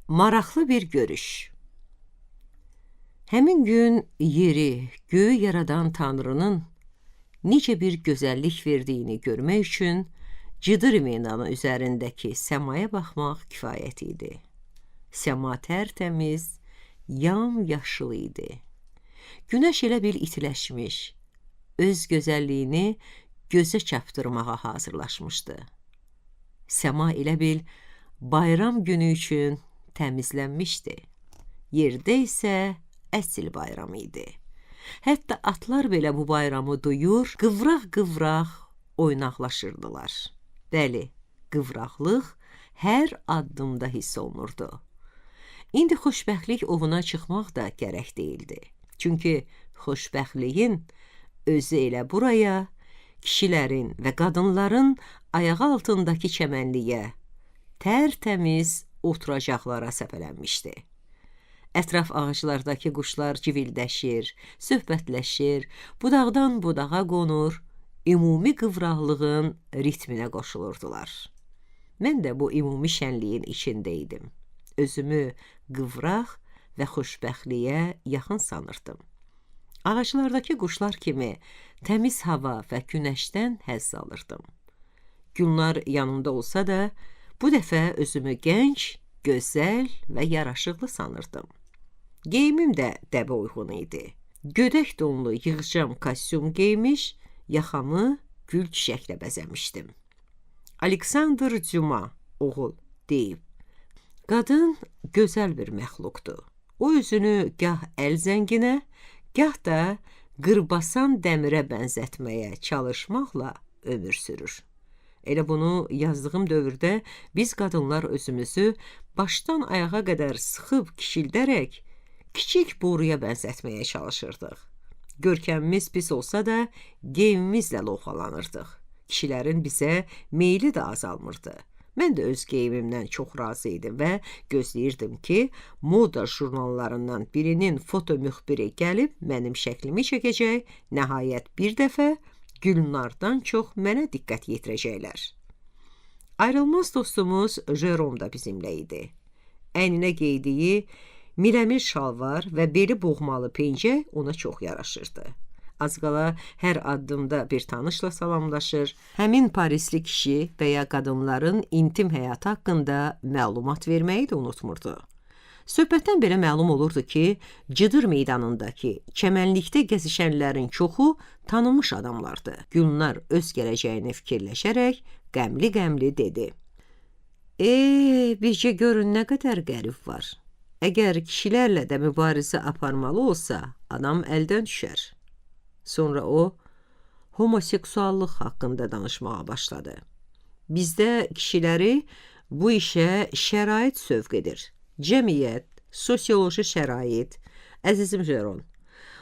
Maraqlı bir görüş. Həmin gün yeri, göyü yaradan Tanrının necə bir gözəllik verdiyini görmək üçün Cıdır meydanı üzərindəki səmaya baxmaq kifayət idi. Səma tərtəmiz, yamyaşıl idi. Günəş elə bil itiləşmiş, öz gözəlliyini gözə çapdırmağa hazırlaşmışdı. Səma elə bil bayram günü üçün təmizlənmişdi. Yerdə isə əsl bayram idi. Hətta atlar belə bu bayramı duyur, qıvraq-qıvraq oynaqlaşırdılar. Bəli, qıvraqlıq hər addımda hiss olunurdu. İndi xoşbəxtlik ovuna çıxmaq da gərək deyildi. Çünki xoşbəxtliyin özü elə buraya, kişilərin və qadınların ayağı altındakı çəmənliyə, tərtəmiz oturacaqlara səpələnmişdi. Ətraf ağaclardakı quşlar civildəşir, söhbətləşir, budaqdan budağa qonur, ümumi qıvraqlığın ritminə qoşulurdular. Mən də bu ümumi şənliyin içində idim. Özümü qıvraq və xoşbəxtliyə yaxın sanırdım. Ağaclardakı quşlar kimi təmiz hava və günəşdən həzz alırdım. Günlər yanımda olsa da, bu dəfə özümü gənc, gözəl və yaraşıqlı sanırdım. Geyimim də dəbə uyğun idi. Gödək donlu yığcam kostyum geymiş, yaxamı gül çiçəklə bəzəmişdim. Aleksandr Cuma, oğul, deyib. Qadın gözəl bir məxluqdur. O özünü gah əl zənginə, gah da qırbasan dəmirə bənzətməyə çalışmaqla ömür sürür. Elə bunu yazdığım dövrdə biz qadınlar özümüzü başdan ayağa qədər sıxıb kişildərək kiçik boruya bənzətməyə çalışırdıq. Görkəmimiz pis olsa da geyimimizlə lovğalanırdıq. Kişilərin bizə meyli də azalmırdı. Mən də öz geyimimdən çox razı idim və gözləyirdim ki, moda jurnallarından birinin foto müxbiri gəlib mənim şəklimi çəkəcək, nəhayət bir dəfə Gülnardan çox mənə diqqət yetirəcəklər. Ayrılmaz dostumuz Jerome da bizimlə idi. Əyninə geydiyi mirəmir şalvar və beli boğmalı pencək ona çox yaraşırdı. Az qala hər addımda bir tanışla salamlaşır, həmin Parisli kişi və ya qadınların intim həyatı haqqında məlumat verməyi də unutmurdu. Söhbətdən belə məlum olurdu ki, Cıdır meydanındakı çəmənlikdə gəzişənlərin çoxu tanınmış adamlardı. Gülnar öz gələcəyini fikirləşərək qəmli-qəmli dedi. Bircə görün nə qədər qərib var. Əgər kişilərlə də mübarizə aparmalı olsa, adam əldən düşər. Sonra o, homoseksuallıq haqqında danışmağa başladı. Bizdə kişiləri bu işə şərait sövq edir. Cəmiyyət, sosioloji şərait, əzizim Jeron,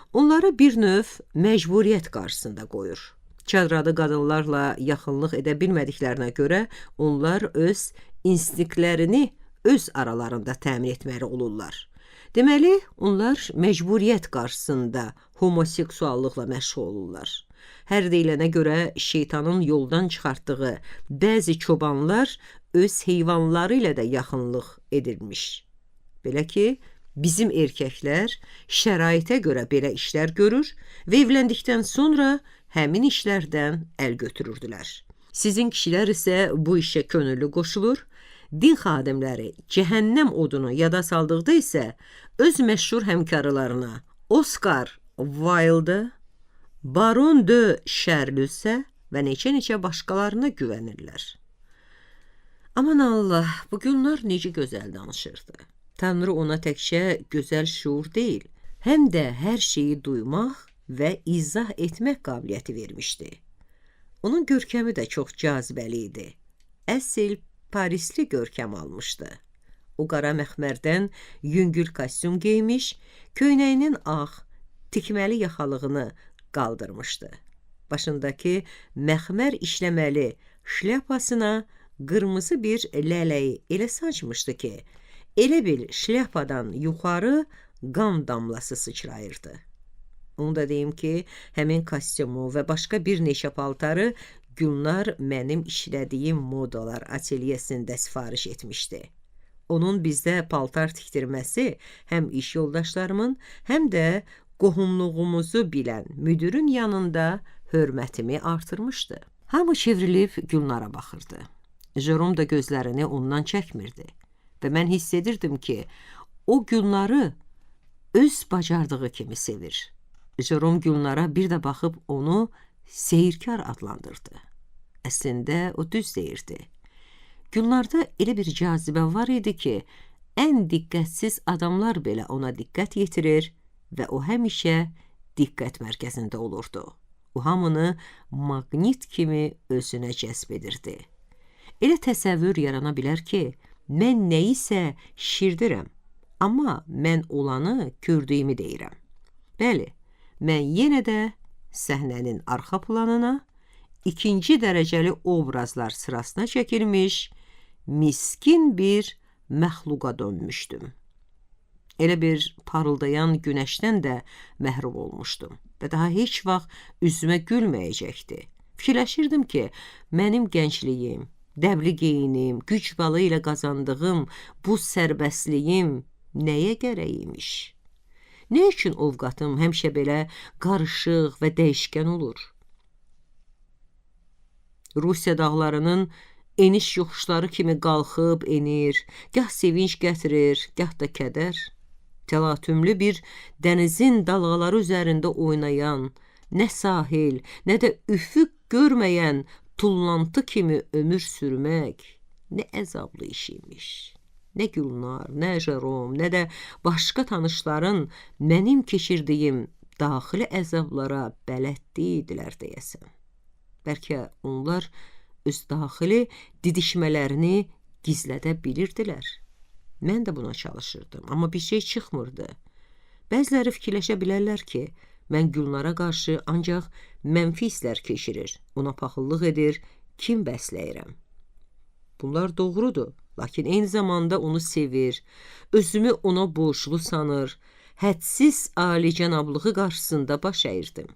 onları bir növ məcburiyyət qarşısında qoyur. Çadradı qadınlarla yaxınlıq edə bilmədiklərinə görə onlar öz instinktlərini öz aralarında təmin etməli olurlar. Deməli, onlar məcburiyyət qarşısında homoseksuallıqla məşğul olurlar. Hər deyilənə görə şeytanın yoldan çıxartdığı bəzi çobanlar öz heyvanları ilə də yaxınlıq edilmiş. Belə ki, bizim erkəklər şəraitə görə belə işlər görür və evləndikdən sonra həmin işlərdən əl götürürdülər. Sizin kişilər isə bu işə könüllü qoşulur, din xadimləri cəhənnəm odunu yada saldıqda isə öz məşhur həmkarlarına Oscar Wilde, Baron de Charluse və neçə-neçə başqalarına güvənirlər. Aman Allah, bu günlər necə gözəl danışırdı. Tanrı ona təkcə gözəl şuur deyil, həm də hər şeyi duymaq və izah etmək qabiliyyəti vermişdi. Onun görkəmi də çox cazibəli idi. Əsl Parisli görkəm almışdı. O qara məxmərdən yüngül kostyum geymiş, köynəyinin ağ, tikməli yaxalığını qaldırmışdı. Başındakı məxmər işləməli şlyapasına qırmızı bir lələyi elə saçmışdı ki, elə bil şlyapadan yuxarı qan damlası sıçrayırdı. Onu da deyim ki, həmin kostyumu və başqa bir neçə paltarı Gülnar mənim işlədiyim modalar ateliyesində sifariş etmişdi. Onun bizdə paltar tikdirməsi həm iş yoldaşlarımın, həm də qohumluğumuzu bilən müdürün yanında hörmətimi artırmışdı. Hamı çevrilib Gülnara baxırdı. Jerome da gözlərini ondan çəkmirdi və mən hiss edirdim ki, o Gülnarı öz bacardığı kimi sevir. Jerome Gülnara bir də baxıb onu seyirkar adlandırdı. Əslində o düz deyirdi. Gülnarda elə bir cazibə var idi ki, ən diqqətsiz adamlar belə ona diqqət yetirir və o həmişə diqqət mərkəzində olurdu. O hamını maqnit kimi özünə cəzb edirdi. Elə təsəvvür yarana bilər ki, mən nəyisə şişirdirəm, amma mən olanı gördüyümü deyirəm. Bəli, mən yenə də səhnənin arxa planına, ikinci dərəcəli obrazlar sırasına çəkilmiş, miskin bir məxluqa dönmüşdüm. Elə bir parıldayan günəşdən də məhrum olmuşdum və daha heç vaxt üzümə gülməyəcəkdi. Fikirləşirdim ki, mənim gəncliyim, dəbli geyinim, güc balı ilə qazandığım bu sərbəstliyim nəyə gərəymiş? Nə üçün ovqatım həmişə belə qarışıq və dəyişkən olur? Rusiya dağlarının eniş yoxuşları kimi qalxıb enir, gah sevinç gətirir, gah da kədər. Təlatümlü bir dənizin dalğaları üzərində oynayan, nə sahil, nə də üfüq görməyən tullantı kimi ömür sürmək nə əzablı iş imiş. Nə Gülnar, nə Jerome, nə də başqa tanışların mənim keçirdiyim daxili əzablara bələd deyildilər deyəsən. Bəlkə onlar öz daxili didişmələrini gizlədə bilirdilər. Mən də buna çalışırdım, amma bir şey çıxmırdı. Bəziləri fikirləşə bilərlər ki, mən Gülnara qarşı ancaq mənfi hisslər keçirir, ona paxıllıq edir, kin bəsləyirəm. Bunlar doğrudur, lakin eyni zamanda onu sevir, özümü ona borclu sanır, hədsiz alicənablığı qarşısında baş əyirdim.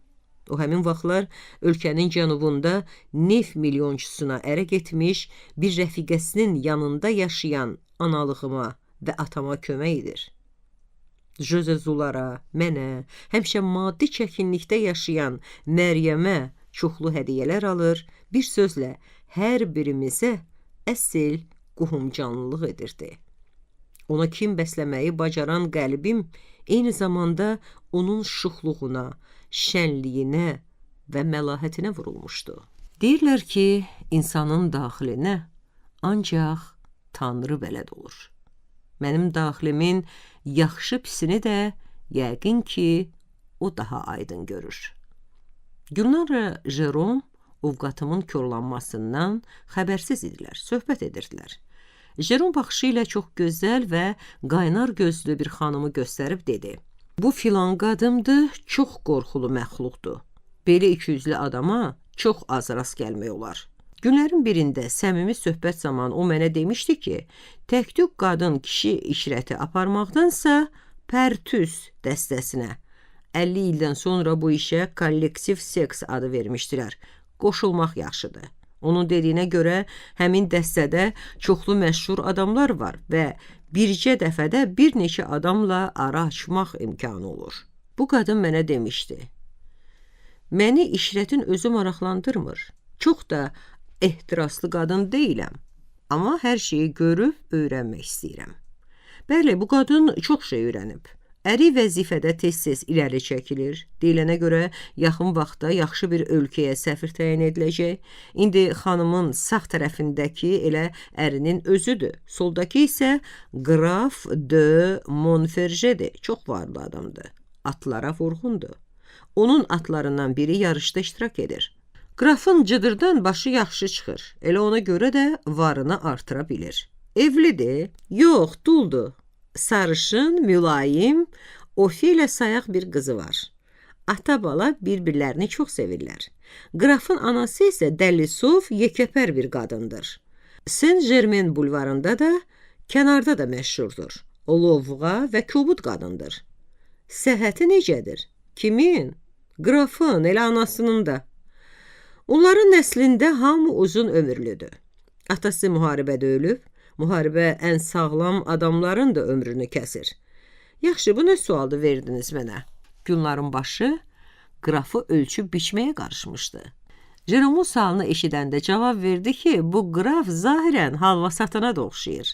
O həmin vaxtlar ölkənin cənubunda neft milyonçusuna ərə getmiş bir rəfiqəsinin yanında yaşayan analığıma və atama kömək edir. Jose Zulara, mənə, həmişə maddi çəkinlikdə yaşayan Məryəmə çoxlu hədiyyələr alır, bir sözlə hər birimizə əsl qohumcanlılıq edirdi. Ona kin bəsləməyi bacaran qəlbim eyni zamanda onun şuxluğuna, şənliyinə və məlahətinə vurulmuşdu. Deyirlər ki, insanın daxilinə ancaq Tanrı bələd olur. Mənim daxilimin yaxşı pisini də yəqin ki, o daha aydın görür. Gülnarla Jerome ovqatımın korlanmasından xəbərsiz idilər, söhbət edirdilər. Jerome baxışı ilə çox gözəl və qaynar gözlü bir xanımı göstərib dedi. Bu filan qadımdır, çox qorxulu məxluqdur. Belə ikiyüzlü adama çox az rast gəlmək olar. Günlərin birində səmimi söhbət zamanı o mənə demişdi ki, tək-tük qadın kişi işrəti aparmaqdansa pərtüs dəstəsinə 50 ildən sonra bu işə kollektiv seks adı vermişdilər. Qoşulmaq yaxşıdır. Onun dediyinə görə həmin dəstədə çoxlu məşhur adamlar var və bircə dəfədə bir neçə adamla ara açmaq imkanı olur. Bu qadın mənə demişdi. Məni işrətin özü maraqlandırmır. Çox da ehtiraslı qadın deyiləm, amma hər şeyi görüb öyrənmək istəyirəm. Bəli, bu qadın çox şey öyrənib. Əri vəzifədə tez-tez irəli çəkilir. Deyilənə görə yaxın vaxtda yaxşı bir ölkəyə səfir təyin ediləcək. İndi xanımın sağ tərəfindəki elə ərinin özüdür. Soldakı isə Qraf de Montferjedir. Çox varlı adamdır. Atlara vurğundur. Onun atlarından biri yarışda iştirak edir. Qrafın cıdırdan başı yaxşı çıxır. Elə ona görə də varını artıra bilir. Evlidir? Yox, duldur. Sarışın, mülayim, Ofilə sayaq bir qızı var. Ata-bala bir-birlərini çox sevirlər. Qrafın anası isə dəlisov, yekəpər bir qadındır. Saint-Germain bulvarında da, kənarda da məşhurdur. O lovğa və kobud qadındır. Səhhəti necədir? Kimin? Qrafın, elə anasının da. Onların nəslində hamı uzun ömürlüdür. Atası müharibədə ölüb, Müharibə ən sağlam adamların da ömrünü kəsir. Yaxşı, bu nə sualdı verdiniz mənə? Gülnarın başı qrafı ölçüb biçməyə qarışmışdı. Jeromun sualını eşidəndə cavab verdi ki, bu qraf zahirən halva satana da oxşayır.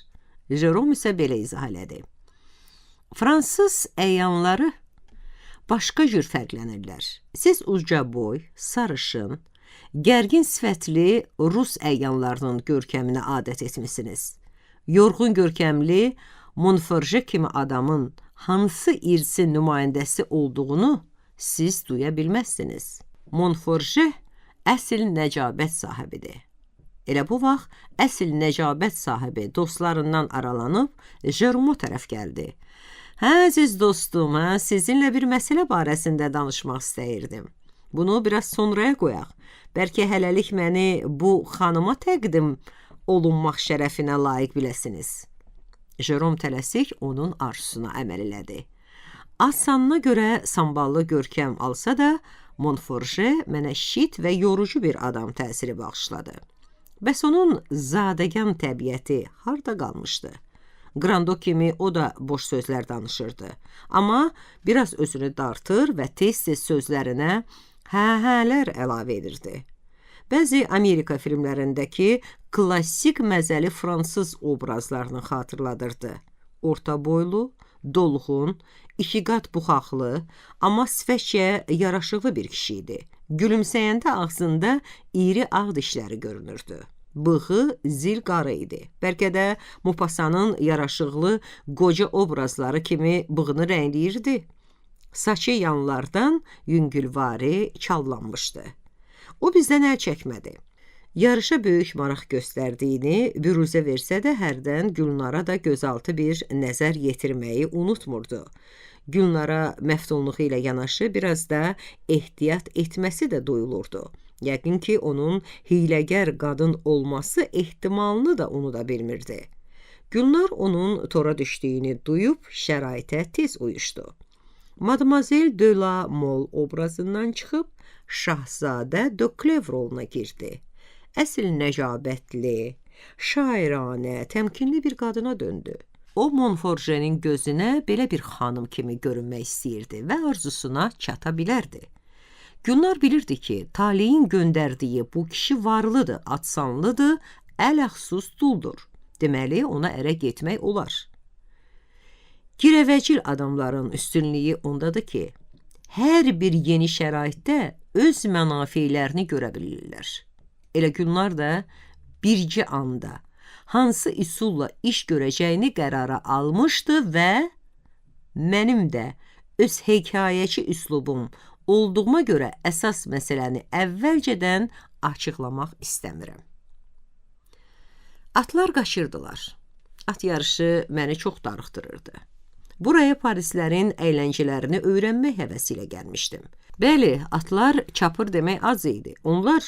Jerom isə belə izah elədi. Fransız əyanları başqa cür fərqlənirlər. Siz uca boy, sarışın, gərgin sifətli Rus əyanlarının görkəminə adət etmişsiniz. Yorğun görkəmli Montforje kimi adamın hansı irsin nümayəndəsi olduğunu siz duya bilməzsiniz. Montforje əsl nəcabət sahibidir. Elə bu vaxt əsl nəcabət sahibi dostlarından aralanıb Jerom'a tərəf gəldi. Hə, əziz dostum, sizinlə bir məsələ barəsində danışmaq istəyirdim. Bunu biraz sonraya qoyaq. Bəlkə hələlik məni bu xanıma təqdim olunmaq şərəfinə layiq biləsiniz. Jerom tələsik onun arzusuna əməl elədi. Asanına görə samballı görkəm alsa da, Montforje mənə şit və yorucu bir adam təsiri bağışladı. Bəs onun zadəgan təbiəti harda qalmışdı? Grando kimi o da boş sözlər danışırdı. Amma biraz özünü dartır və tez-tez sözlərinə hə-hələr əlavə edirdi. Bəzi Amerika filmlərindəki klassik məzəli fransız obrazlarını xatırladırdı. Orta boylu, dolğun, ikiqat buxaqlı, amma sifətcə yaraşıqlı bir kişi idi. Gülümsəyəndə ağzında iri ağ dişləri görünürdü. Bığı zil qarı idi. Bəlkə də Mopassanın yaraşıqlı qoca obrazları kimi bığını rəngləyirdi. Saçı yanlardan yüngülvari çallanmışdı. O bizdən əl çəkmədi. Yarışa böyük maraq göstərdiyini büruzə versə də hərdən Gülnara da gözaltı bir nəzər yetirməyi unutmurdu. Gülnara məftunluğu ilə yanaşı biraz da ehtiyat etməsi də duyulurdu. Yəqin ki, onun hiyləgər qadın olması ehtimalını da unuda bilmirdi. Gülnar onun tora düşdüyünü duyub şəraitə tez uyuşdu. Mademoiselle de la Mole obrazından çıxıb Şahzadə de Clèves roluna girdi. Əsl nəcabətli, şairanə, təmkinli bir qadına döndü. O, Montforje'nin gözünə belə bir xanım kimi görünmək istəyirdi və arzusuna çata bilərdi. Gülnar bilirdi ki, taleyin göndərdiyi bu kişi varlıdır, atsanlıdır, əl-əxsus duldur. Deməli, ona ərə getmək olar. Girəvəcil adamların üstünlüyü ondadır ki, hər bir yeni şəraitdə öz mənafeylərini görə bilirlər. Elə Gülnar da bircə anda hansı üsulla iş görəcəyini qərara almışdı və mənim də öz hekayəçi üslubum olduğuma görə əsas məsələni əvvəlcədən açıqlamaq istəmirəm. Atlar qaçırdılar. At yarışı məni çox darıxdırırdı. Buraya Parislərin əyləncələrini öyrənmək həvəsi ilə gəlmişdim. Bəli, atlar çapır demək az idi. Onlar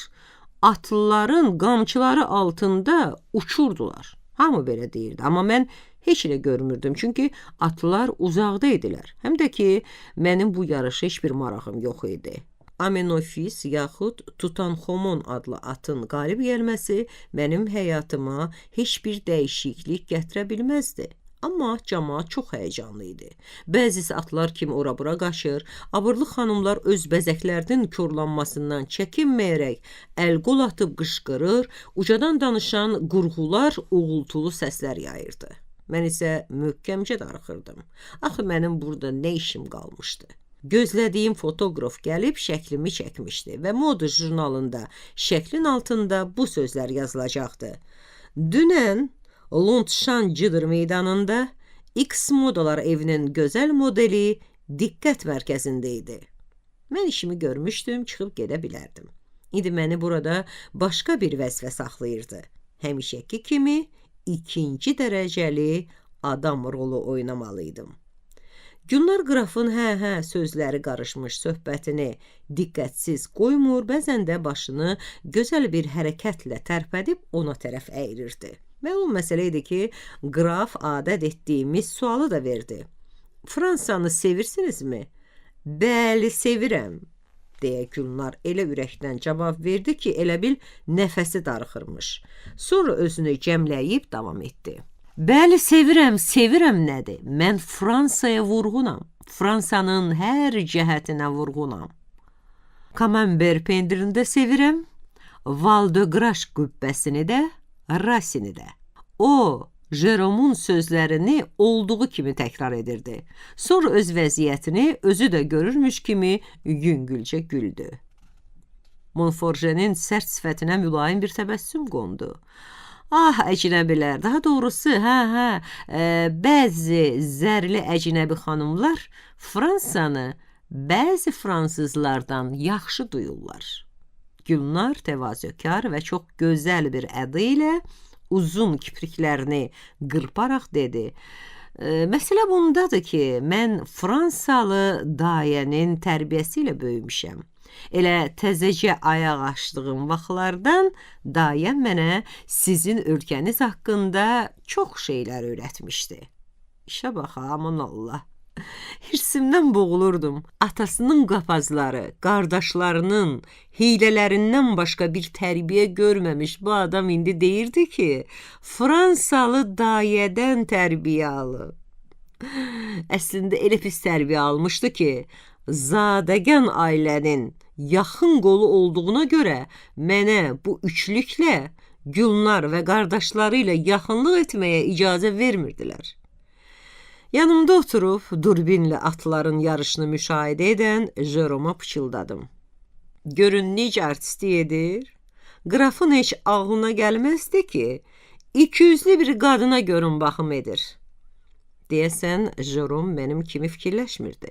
atlıların qamçıları altında uçurdular. Hamı belə deyirdi, amma mən heç elə görmürdüm, çünki atlılar uzaqda idilər. Həm də ki, mənim bu yarışa heç bir marağım yox idi. Amenofis yaxud Tutanxomon adlı atın qalib gəlməsi mənim həyatıma heç bir dəyişiklik gətirə bilməzdi. Amma cəmaət çox həyəcanlı idi. Bəzisi atlar kimi ora-bura qaçır, abırlı xanımlar öz bəzəklərinin korlanmasından çəkinməyərək əl-qol atıb qışqırır, ucadan danışan qurğular uğultulu səslər yayırdı. Mən isə möhkəmcə darıxırdım. Axı mənim burada nə işim qalmışdı? Gözlədiyim fotoqraf gəlib şəklimi çəkmişdi və moda jurnalında şəklin altında bu sözlər yazılacaqdı. Dünən Londşan Cıdır meydanında X modalar evinin gözəl modeli diqqət mərkəzində idi. Mən işimi görmüşdüm, çıxıb gedə bilərdim. İndi məni burada başqa bir vəzifə saxlayırdı. Həmişəki kimi ikinci dərəcəli adam rolu oynamalıydım. Gülnar qrafın hə-hə sözləri qarışmış söhbətini diqqətsiz qoymur, bəzən də başını gözəl bir hərəkətlə tərpədib ona tərəf əyirirdi. Məlum məsələ idi ki, qraf adət etdiyimiz sualı da verdi. Fransanı sevirsinizmi? Bəli, sevirəm, deyə Gülnar elə ürəkdən cavab verdi ki, elə bil nəfəsi darıxırmış. Sonra özünü cəmləyib davam etdi. Bəli, sevirəm nədir? Mən Fransaya vurğunam. Fransanın hər cəhətinə vurğunam. Kamember pendirini də sevirəm. Val de Graş qübbəsini də, Rasini də. O, Jerome'un sözlərini olduğu kimi təkrar edirdi. Sonra öz vəziyyətini özü də görürmüş kimi yüngülcə güldü. Montforje'nin sərt sifətinə mülayim bir təbəssüm qondu. Ah, əcnəbilər, daha doğrusu, bəzi zərli əcnəbi xanımlar Fransanı bəzi fransızlardan yaxşı duyurlar. Gülnar təvazökar və çox gözəl bir ədı ilə uzun kipriklərini qırparaq dedi. Məsələ bundadır ki, mən Fransalı dayənin tərbiyəsi ilə böyümüşəm. Elə təzəcə ayaq açdığım vaxtlardan dayəm mənə sizin ölkəniz haqqında çox şeylər öyrətmişdi. İşə bax, aman Allah. Hirsimdən boğulurdum. Atasının qapazları, qardaşlarının hiylələrindən başqa bir tərbiyə görməmiş bu adam indi deyirdi ki, Fransalı dayədən tərbiyə alıb. Əslində elə pis tərbiyə almışdı ki, zadəgən ailənin yaxın qolu olduğuna görə mənə bu üçlüklə Gülnar və qardaşları ilə yaxınlıq etməyə icazə vermirdilər. Yanımda oturub durbinlə atların yarışını müşahidə edən Jerome'a pıçıldadım. Görün necə artistlik edir? Qrafın heç ağlına gəlməzdi ki, 200'lü bir qadına görün baxım edir. Deyəsən, Jerome mənim kimi fikirləşmirdi.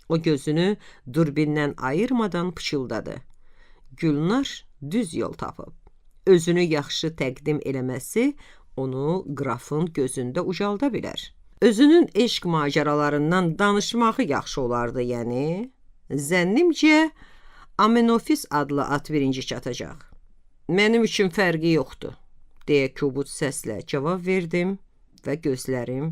O gözünü durbindən ayırmadan pıçıldadı. Gülnar düz yol tapıb. Özünü yaxşı təqdim eləməsi onu qrafın gözündə ucalda bilər. Özünün eşq macəralarından danışmağı yaxşı olardı, yəni. Zənnimcə, Amenofis adlı at birinci çatacaq. Mənim üçün fərqi yoxdur, deyə kobud səslə cavab verdim və gözlərim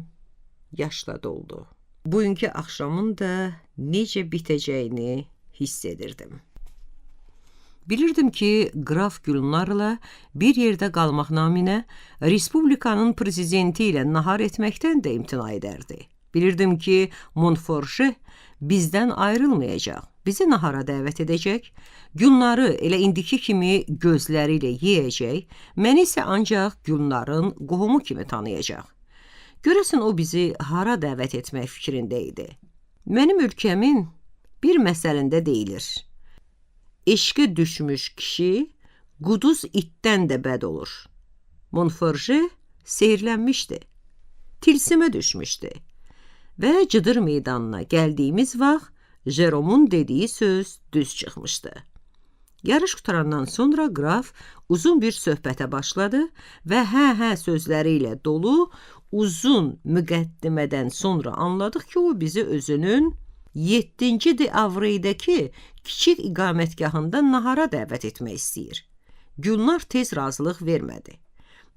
yaşla doldu. Bugünkü axşamın da necə bitəcəyini hiss edirdim. Bilirdim ki, Qraf Gülnarla bir yerdə qalmaq naminə Respublikanın prezidenti ilə nahar etməkdən də imtina edərdi. Bilirdim ki, Montforje bizdən ayrılmayacaq, bizi nahara dəvət edəcək, Gülnarı elə indiki kimi gözləri ilə yeyəcək, məni isə ancaq Gülnarın qohumu kimi tanıyacaq. Görəsən o bizi hara dəvət etmək fikrində idi. Mənim ölkəmin bir məsəlində deyilir. Eşqə düşmüş kişi quduz itdən də bəd olur. Montforje sehirlənmişdi, tilsimə düşmüşdü və Cıdır meydanına gəldiyimiz vaxt Jerome'un dediyi söz düz çıxmışdı. Yarış qutarandan sonra qraf uzun bir söhbətə başladı və hə sözləri ilə dolu uzun müqəddimədən sonra anladıq ki, o bizi özünün 7-ci de Avreydəki kiçik iqamətgahında nahara dəvət etmək istəyir. Gülnar tez razılıq vermədi.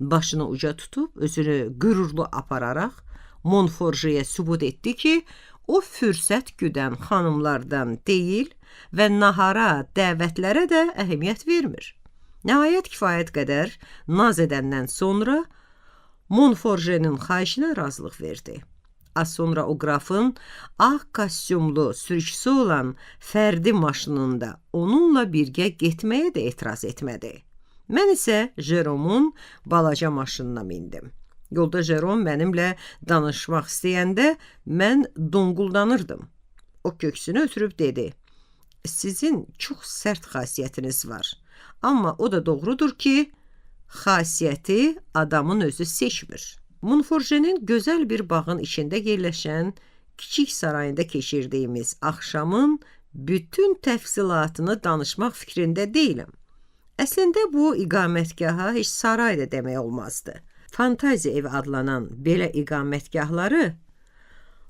Başını uca tutub, özünü qürurlu apararaq Montforje'yə sübut etdi ki, o fürsət güdən xanımlardan deyil və nahara, dəvətlərə də əhəmiyyət vermir. Nəhayət kifayət qədər naz edəndən sonra Montforje'nin xahişinə razılıq verdi. Az sonra o qrafın ağ kostyumlu sürücüsü olan fərdi maşınında onunla birgə getməyə də etiraz etmədi. Mən isə Jerome'un balaca maşınına mindim. Yolda Jerome mənimlə danışmaq istəyəndə mən donquldanırdım. O köksünü ötürüb dedi, sizin çox sərt xasiyyətiniz var. Amma o da doğrudur ki, xasiyyəti adamın özü seçmir. Montforje'nin gözəl bir bağın içində yerləşən kiçik sarayında keçirdiyimiz axşamın bütün təfsilatını danışmaq fikrində deyiləm. Əslində bu iqamətgaha heç saray da demək olmazdı. Fantaziya evi adlanan belə iqamətgahları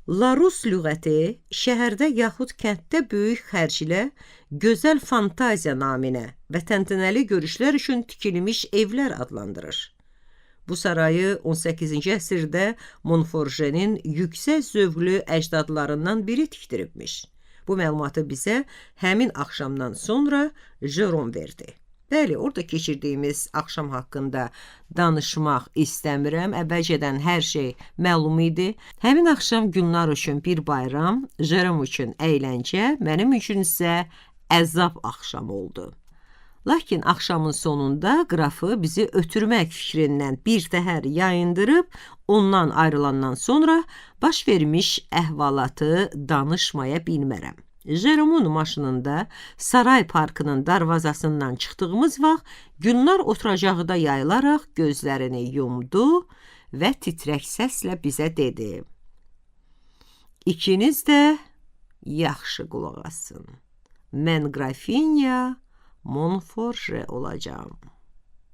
Larus lüğəti şəhərdə yaxud kənddə böyük xərclə gözəl fantaziya naminə və təntənəli görüşlər üçün tikilmiş evlər adlandırır. Bu sarayı 18-ci əsrdə Montforje'nin yüksək zövqlü əcdadlarından biri tikdiribmiş. Bu məlumatı bizə həmin axşamdan sonra Jerome verdi. Bəli, orada keçirdiyimiz axşam haqqında danışmaq istəmirəm. Əvvəlcədən hər şey məlum idi. Həmin axşam Gülnar üçün bir bayram, Jerom üçün əyləncə, mənim üçün isə əzab axşam oldu. Lakin axşamın sonunda qrafı bizi ötürmək fikrindən bir təhər yayındırıb, ondan ayrılandan sonra baş vermiş əhvalatı danışmaya bilmərəm. Jeromun maşınında saray parkının darvazasından çıxdığımız vaxt Gülnar oturacaqda yayılaraq gözlərini yumdu və titrək səslə bizə dedi: İkiniz də yaxşı qulaq asın. Mən Qrafinya Montforje olacağım.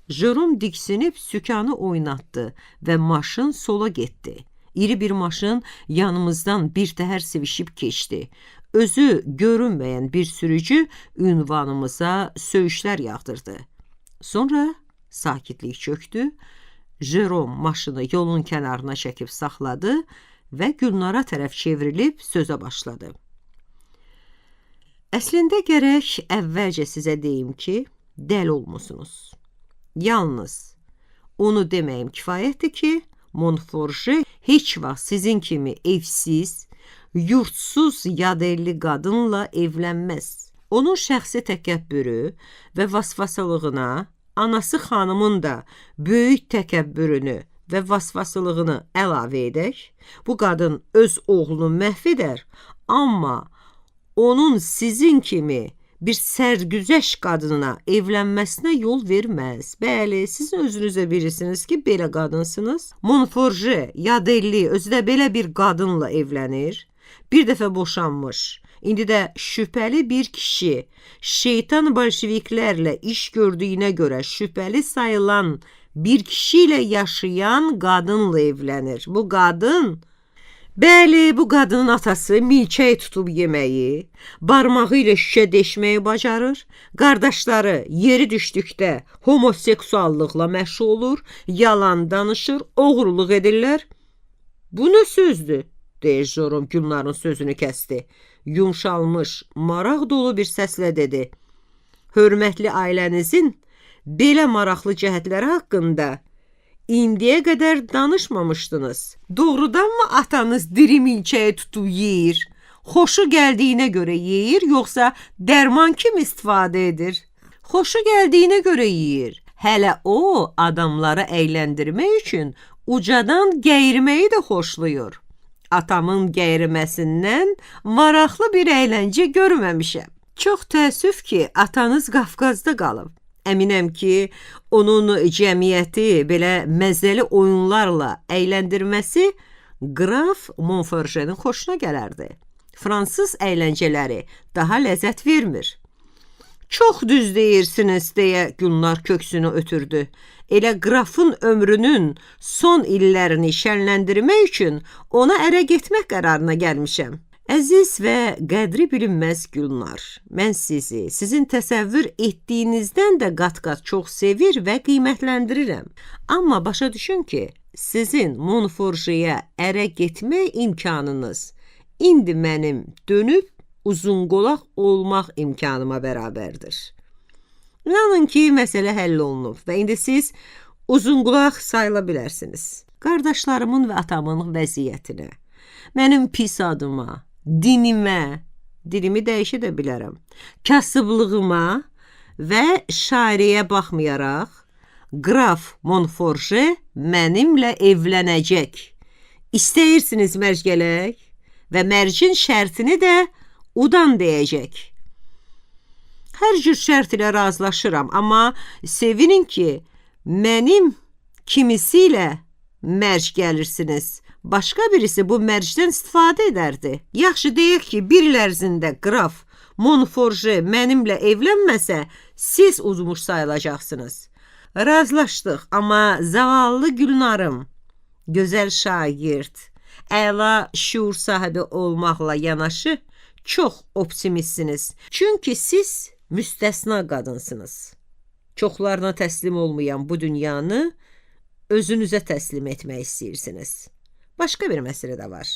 Jerom diksinib sükanı oynatdı və maşın sola getdi. İri bir maşın yanımızdan bir təhər sevişib keçdi. Özü görünməyən bir sürücü ünvanımıza söyüşlər yağdırdı. Sonra sakitlik çöktü. Jerom maşını yolun kənarına çəkib saxladı və Gülnara tərəf çevrilib sözə başladı. Əslində gərək əvvəlcə sizə deyim ki, dəli olmusunuz. Yalnız onu deməyim kifayətdir ki, Montforje heç vaxt sizin kimi evsiz, yurtsuz yadelli qadınla evlənməz. Onun şəxsi təkəbbürü və vasvasılığına, anası xanımın da böyük təkəbbürünü və vasvasılığını əlavə edək, bu qadın öz oğlunu məhv edər, amma onun sizin kimi bir sərgüzəş qadınına evlənməsinə yol verməz. Bəli, siz özünüzə bilirsiniz ki, belə qadınsınız. Montforje, yadelli, özü də belə bir qadınla evlənir. Bir dəfə boşanmış. İndi də şübhəli bir kişi, şeytan bolşeviklərlə iş gördüyünə görə şübhəli sayılan bir kişi ilə yaşayan qadınla evlənir. Bu qadın... Bəli, bu qadının atası milçək tutub yeməyi, barmağı ilə şüşə deşməyi bacarır, qardaşları yeri düşdükdə homoseksuallıqla məşğul olur, yalan danışır, oğurluq edirlər. Bu nə sözdür? Deyə Jerom Gülnarın sözünü kəsdi. Yumşalmış, maraq dolu bir səslə dedi. Hörmətli ailənizin belə maraqlı cəhətləri haqqında indiyə qədər danışmamışdınız. Doğrudanmı atanız diri milçəyi tutub yeyir? Xoşu gəldiyinə görə yeyir, yoxsa dərman kimi istifadə edir? Xoşu gəldiyinə görə yeyir. Hələ o, adamları əyləndirmək üçün ucadan gəyirməyi də xoşlayır. Atamın gəyirməsindən maraqlı bir əyləncə görməmişəm. Çox təəssüf ki, atanız Qafqazda qalıb. Əminəm ki, onun cəmiyyəti belə məzəli oyunlarla əyləndirməsi Qraf Montforjenin xoşuna gələrdi. Fransız əyləncələri daha ləzzət vermir. Çox düz deyirsiniz, deyə Gülnar köksünü ötürdü. Elə qrafın ömrünün son illərini şənləndirmək üçün ona ərə getmək qərarına gəlmişəm. Əziz və qədri bilinməz Gülnar, mən sizi, sizin təsəvvür etdiyinizdən də qat-qat çox sevir və qiymətləndirirəm. Amma başa düşün ki, sizin Montforjeyə ərə getmək imkanınız indi mənim dönüb uzunqolaq olmaq imkanıma bərabərdir. İnanın ki, məsələ həll olunub və indi siz uzunqolaq sayıla bilərsiniz. Qardaşlarımın və atamın vəziyyətinə, mənim pis adıma, dinimə, dilimi dəyişə də bilərəm, kasıblığıma və şairiyə baxmayaraq, Qraf Montforje mənimlə evlənəcək. İstəyirsiniz mərc gələk və mərcin şərtini də udan deyəcək. Hər cür şərt ilə razılaşıram, amma sevinin ki, mənim kimisi ilə mərc gəlirsiniz. Başqa birisi bu mərcdən istifadə edərdi. Yaxşı deyək ki, bir il ərzində Qraf Montforje mənimlə evlənməsə, siz uzmuş sayılacaqsınız. Razılaşdıq, amma zavallı Gülnarım, gözəl şagird, əla şuur sahibi olmaqla yanaşı çox optimistsiniz. Çünki siz müstəsna qadınsınız. Çoxlarına təslim olmayan bu dünyanı özünüzə təslim etmək istəyirsiniz. Başqa bir məsələ də var.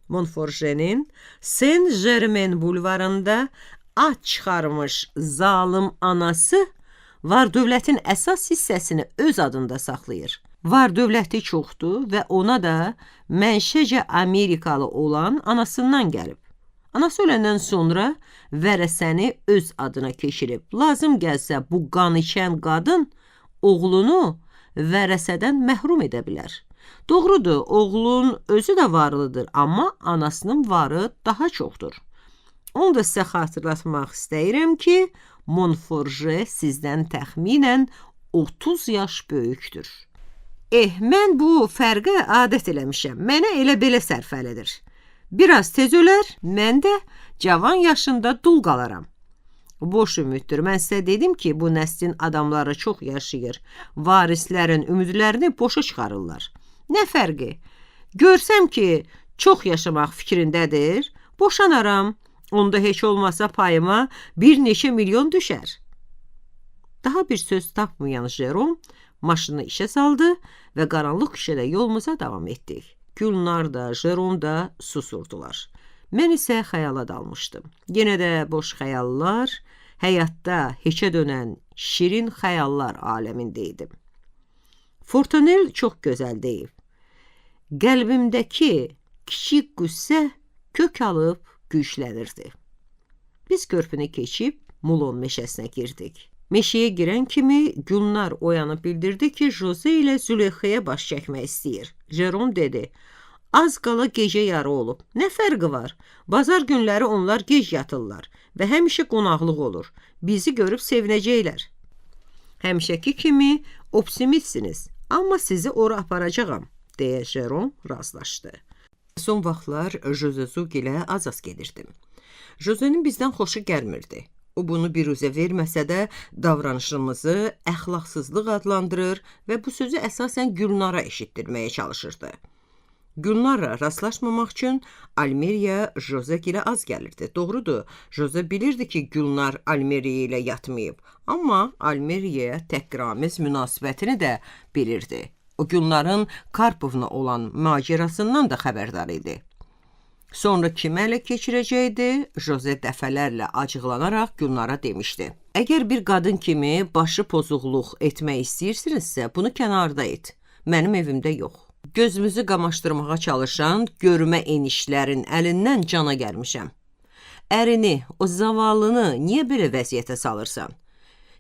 Montforjenin Saint-Germain bulvarında at çıxarmış zalım anası var-dövlətin əsas hissəsini öz adında saxlayır. Var-dövləti çoxdur və ona da mənşəcə Amerikalı olan anasından gəlib. Anası öləndən sonra vərəsəni öz adına keçirib. Lazım gəlsə bu qan içən qadın oğlunu vərəsədən məhrum edə bilər. Doğrudur, oğlun özü də varlıdır, amma anasının varı daha çoxdur. Onu da sizə xatırlatmaq istəyirəm ki, Monforje sizdən təxminən 30 yaş böyükdür. Mən bu fərqə adət eləmişəm. Mənə elə belə sərfəlidir. Biraz tez ölər, mən də cavan yaşında dul qalaram. Boş ümiddir. Mən sizə dedim ki, bu nəslin adamları çox yaşayır. Varislərin ümidlərini boşa çıxarırlar. Nə fərqi? Görsəm ki, çox yaşamaq fikrindədir, boşanaram. Onda heç olmasa payıma bir neçə milyon düşər. Daha bir söz tapmayan Jerom maşını işə saldı və qaranlıq küçədə yolumuza davam etdik. Gülnar da, Jerom da susurdular. Mən isə xəyala dalmışdım. Yenə də boş xəyallar, həyatda heçə dönən şirin xəyallar aləmində idim. Fortunel çox gözəl deyib. Qəlbimdəki kiçik qüssə kök alıb güclənirdi. Biz körpünü keçib Mulon meşəsinə girdik. Meşəyə girən kimi Gülnar oyanıb bildirdi ki, Jose ilə Züleyxəyə baş çəkmək istəyir. Jerom dedi, az qala gecə yarı olub. Nə fərqi var? Bazar günləri onlar gec yatırlar və həmişə qonaqlıq olur. Bizi görüb sevinəcəklər. Həmişəki kimi optimistsiniz, amma sizi ora aparacağam, deyə Jerom razılaşdı. Son vaxtlar Jose ilə az-az gedirdim. Jose'nin bizdən xoşu gəlmirdi. O bunu biruzə verməsə də davranışımızı əxlaqsızlıq adlandırır və bu sözü əsasən Gülnara eşitdirməyə çalışırdı. Gülnarla rastlaşmamaq üçün Almeriya Jose ilə az gəlirdi. Doğrudur, Jose bilirdi ki, Gülnar Almeriya ilə yatmayıb, amma Almeriyaya təhqiramiz münasibətini də bilirdi. O Gülnarın Karpovna olan macərasından da xəbərdar idi. Sonra kimə ələ keçirəcəkdi? Jose dəfələrlə acıqlanaraq Gülnara demişdi. Əgər bir qadın kimi başı pozuqluq etmək istəyirsinizsə, bunu kənarda et. Mənim evimdə yox. Gözümüzü qamaşdırmağa çalışan görmə enişlərin əlindən cana gəlmişəm. Ərini, o zavallını niyə belə vəziyyətə salırsan?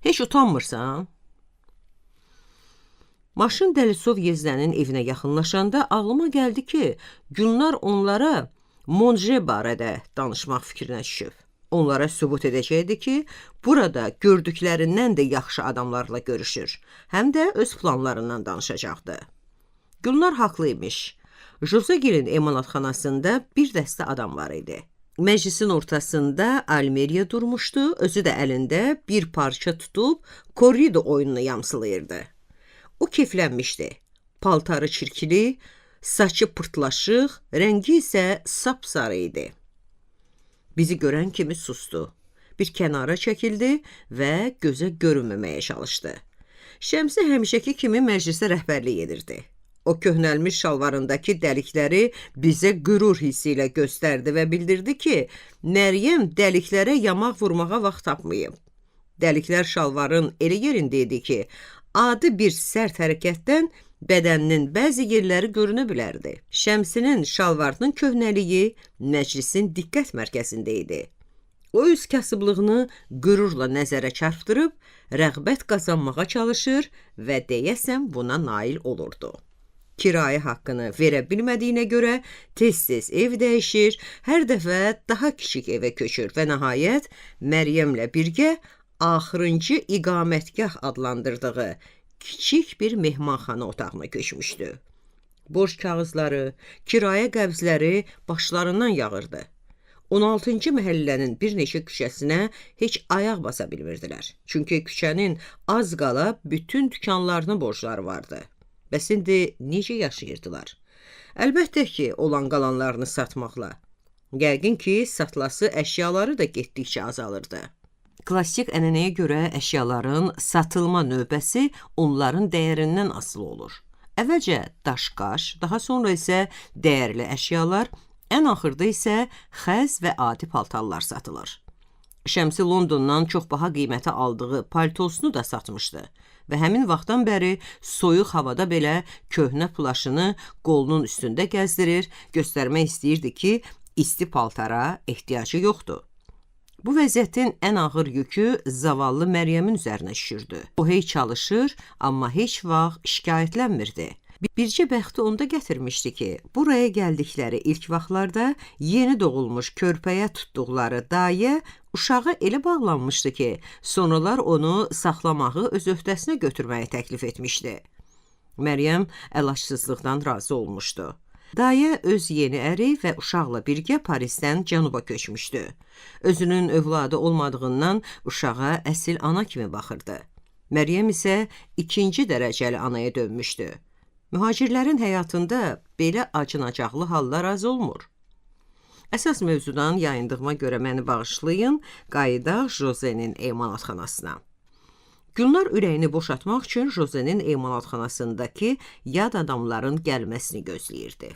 Heç utanmırsan? Maşın Dəlisov Yezdənin evinə yaxınlaşanda ağlıma gəldi ki, Gülnar onlara Monje barədə danışmaq fikrinə düşüb. Onlara sübut edəcəkdi ki, burada gördüklərindən də yaxşı adamlarla görüşür, həm də öz planlarından danışacaqdı. Gülnar haqlı imiş. Josegil'in emanatxanasında bir dəstə adam var idi. Məclisin ortasında Almeriya durmuşdu, özü də əlində bir parça tutub korrido oyununu yamsılayırdı. O keyflənmişdi. Paltarı çirkili, saçı pırtlaşıq, rəngi isə sapsarı idi. Bizi görən kimi sustu. Bir kənara çəkildi və gözə görünməməyə çalışdı. Şəmsi həmişəki kimi məclisə rəhbərlik edirdi. O köhnəlmiş şalvarındakı dəlikləri bizə qürur hissi ilə göstərdi və bildirdi ki, Məryəm dəliklərə yamaq vurmağa vaxt tapmayıb. Dəliklər şalvarın elə yerində idi ki, adi bir sərt hərəkətdən bədəninin bəzi yerləri görünə bilərdi. Şəmsinin şalvarının köhnəliyi məclisin diqqət mərkəzində idi. O öz kasıblığını qürurla nəzərə çarpdırıb, rəğbət qazanmağa çalışır və deyəsən buna nail olurdu. Kirayə haqqını verə bilmədiyinə görə tez-tez ev dəyişir, hər dəfə daha kiçik evə köçür və nəhayət Məryəmlə birgə axırıncı iqamətgah adlandırdığı kiçik bir mehmanxana otağına köçmüşdü. Borc kağızları, kirayə qəbzləri başlarından yağırdı. 16-cı məhəllənin bir neçə küçəsinə heç ayaq basa bilmirdilər. Çünki küçənin az qala bütün dükanlarının borcları vardı. Bəs indi necə yaşayırdılar? Əlbəttə ki, olan qalanlarını satmaqla. Yəqin ki, satlası əşyaları da getdikcə azalırdı. Klassik ənənəyə görə əşyaların satılma növbəsi onların dəyərindən asılı olur. Əvvəlcə daş-qaş, daha sonra isə dəyərli əşyalar, ən axırda isə xəz və adi paltarlar satılır. Şəmsi Londondan çox baha qiymətə aldığı paltosunu da satmışdı və həmin vaxtdan bəri soyuq havada belə köhnə plaşını qolunun üstündə gəzdirir, göstərmək istəyirdi ki, isti paltara ehtiyacı yoxdur. Bu vəziyyətin ən ağır yükü zavallı Məryəmin üzərinə düşürdü. O hey çalışır, amma heç vaxt şikayətlənmirdi. Bircə bəxti onda gətirmişdi ki, buraya gəldikləri ilk vaxtlarda yeni doğulmuş körpəyə tutduqları dayə uşağı elə bağlanmışdı ki, sonralar onu saxlamağı öz öhdəsinə götürməyi təklif etmişdi. Məryəm əlacsızlıqdan razı olmuşdu. Dayə öz yeni əri və uşaqla birgə Parisdən cənuba köçmüşdü. Özünün övladı olmadığından uşağa əsil ana kimi baxırdı. Məryəm isə ikinci dərəcəli anaya dönmüşdü. Mühacirlərin həyatında belə acınacaqlı hallar az olmur. Əsas mövzudan yayındığıma görə məni bağışlayın, qayıdaq Josenin emalatxanasına. Gülnar ürəyini boşaltmaq üçün Josenin emalatxanasındakı yad adamların gəlməsini gözləyirdi.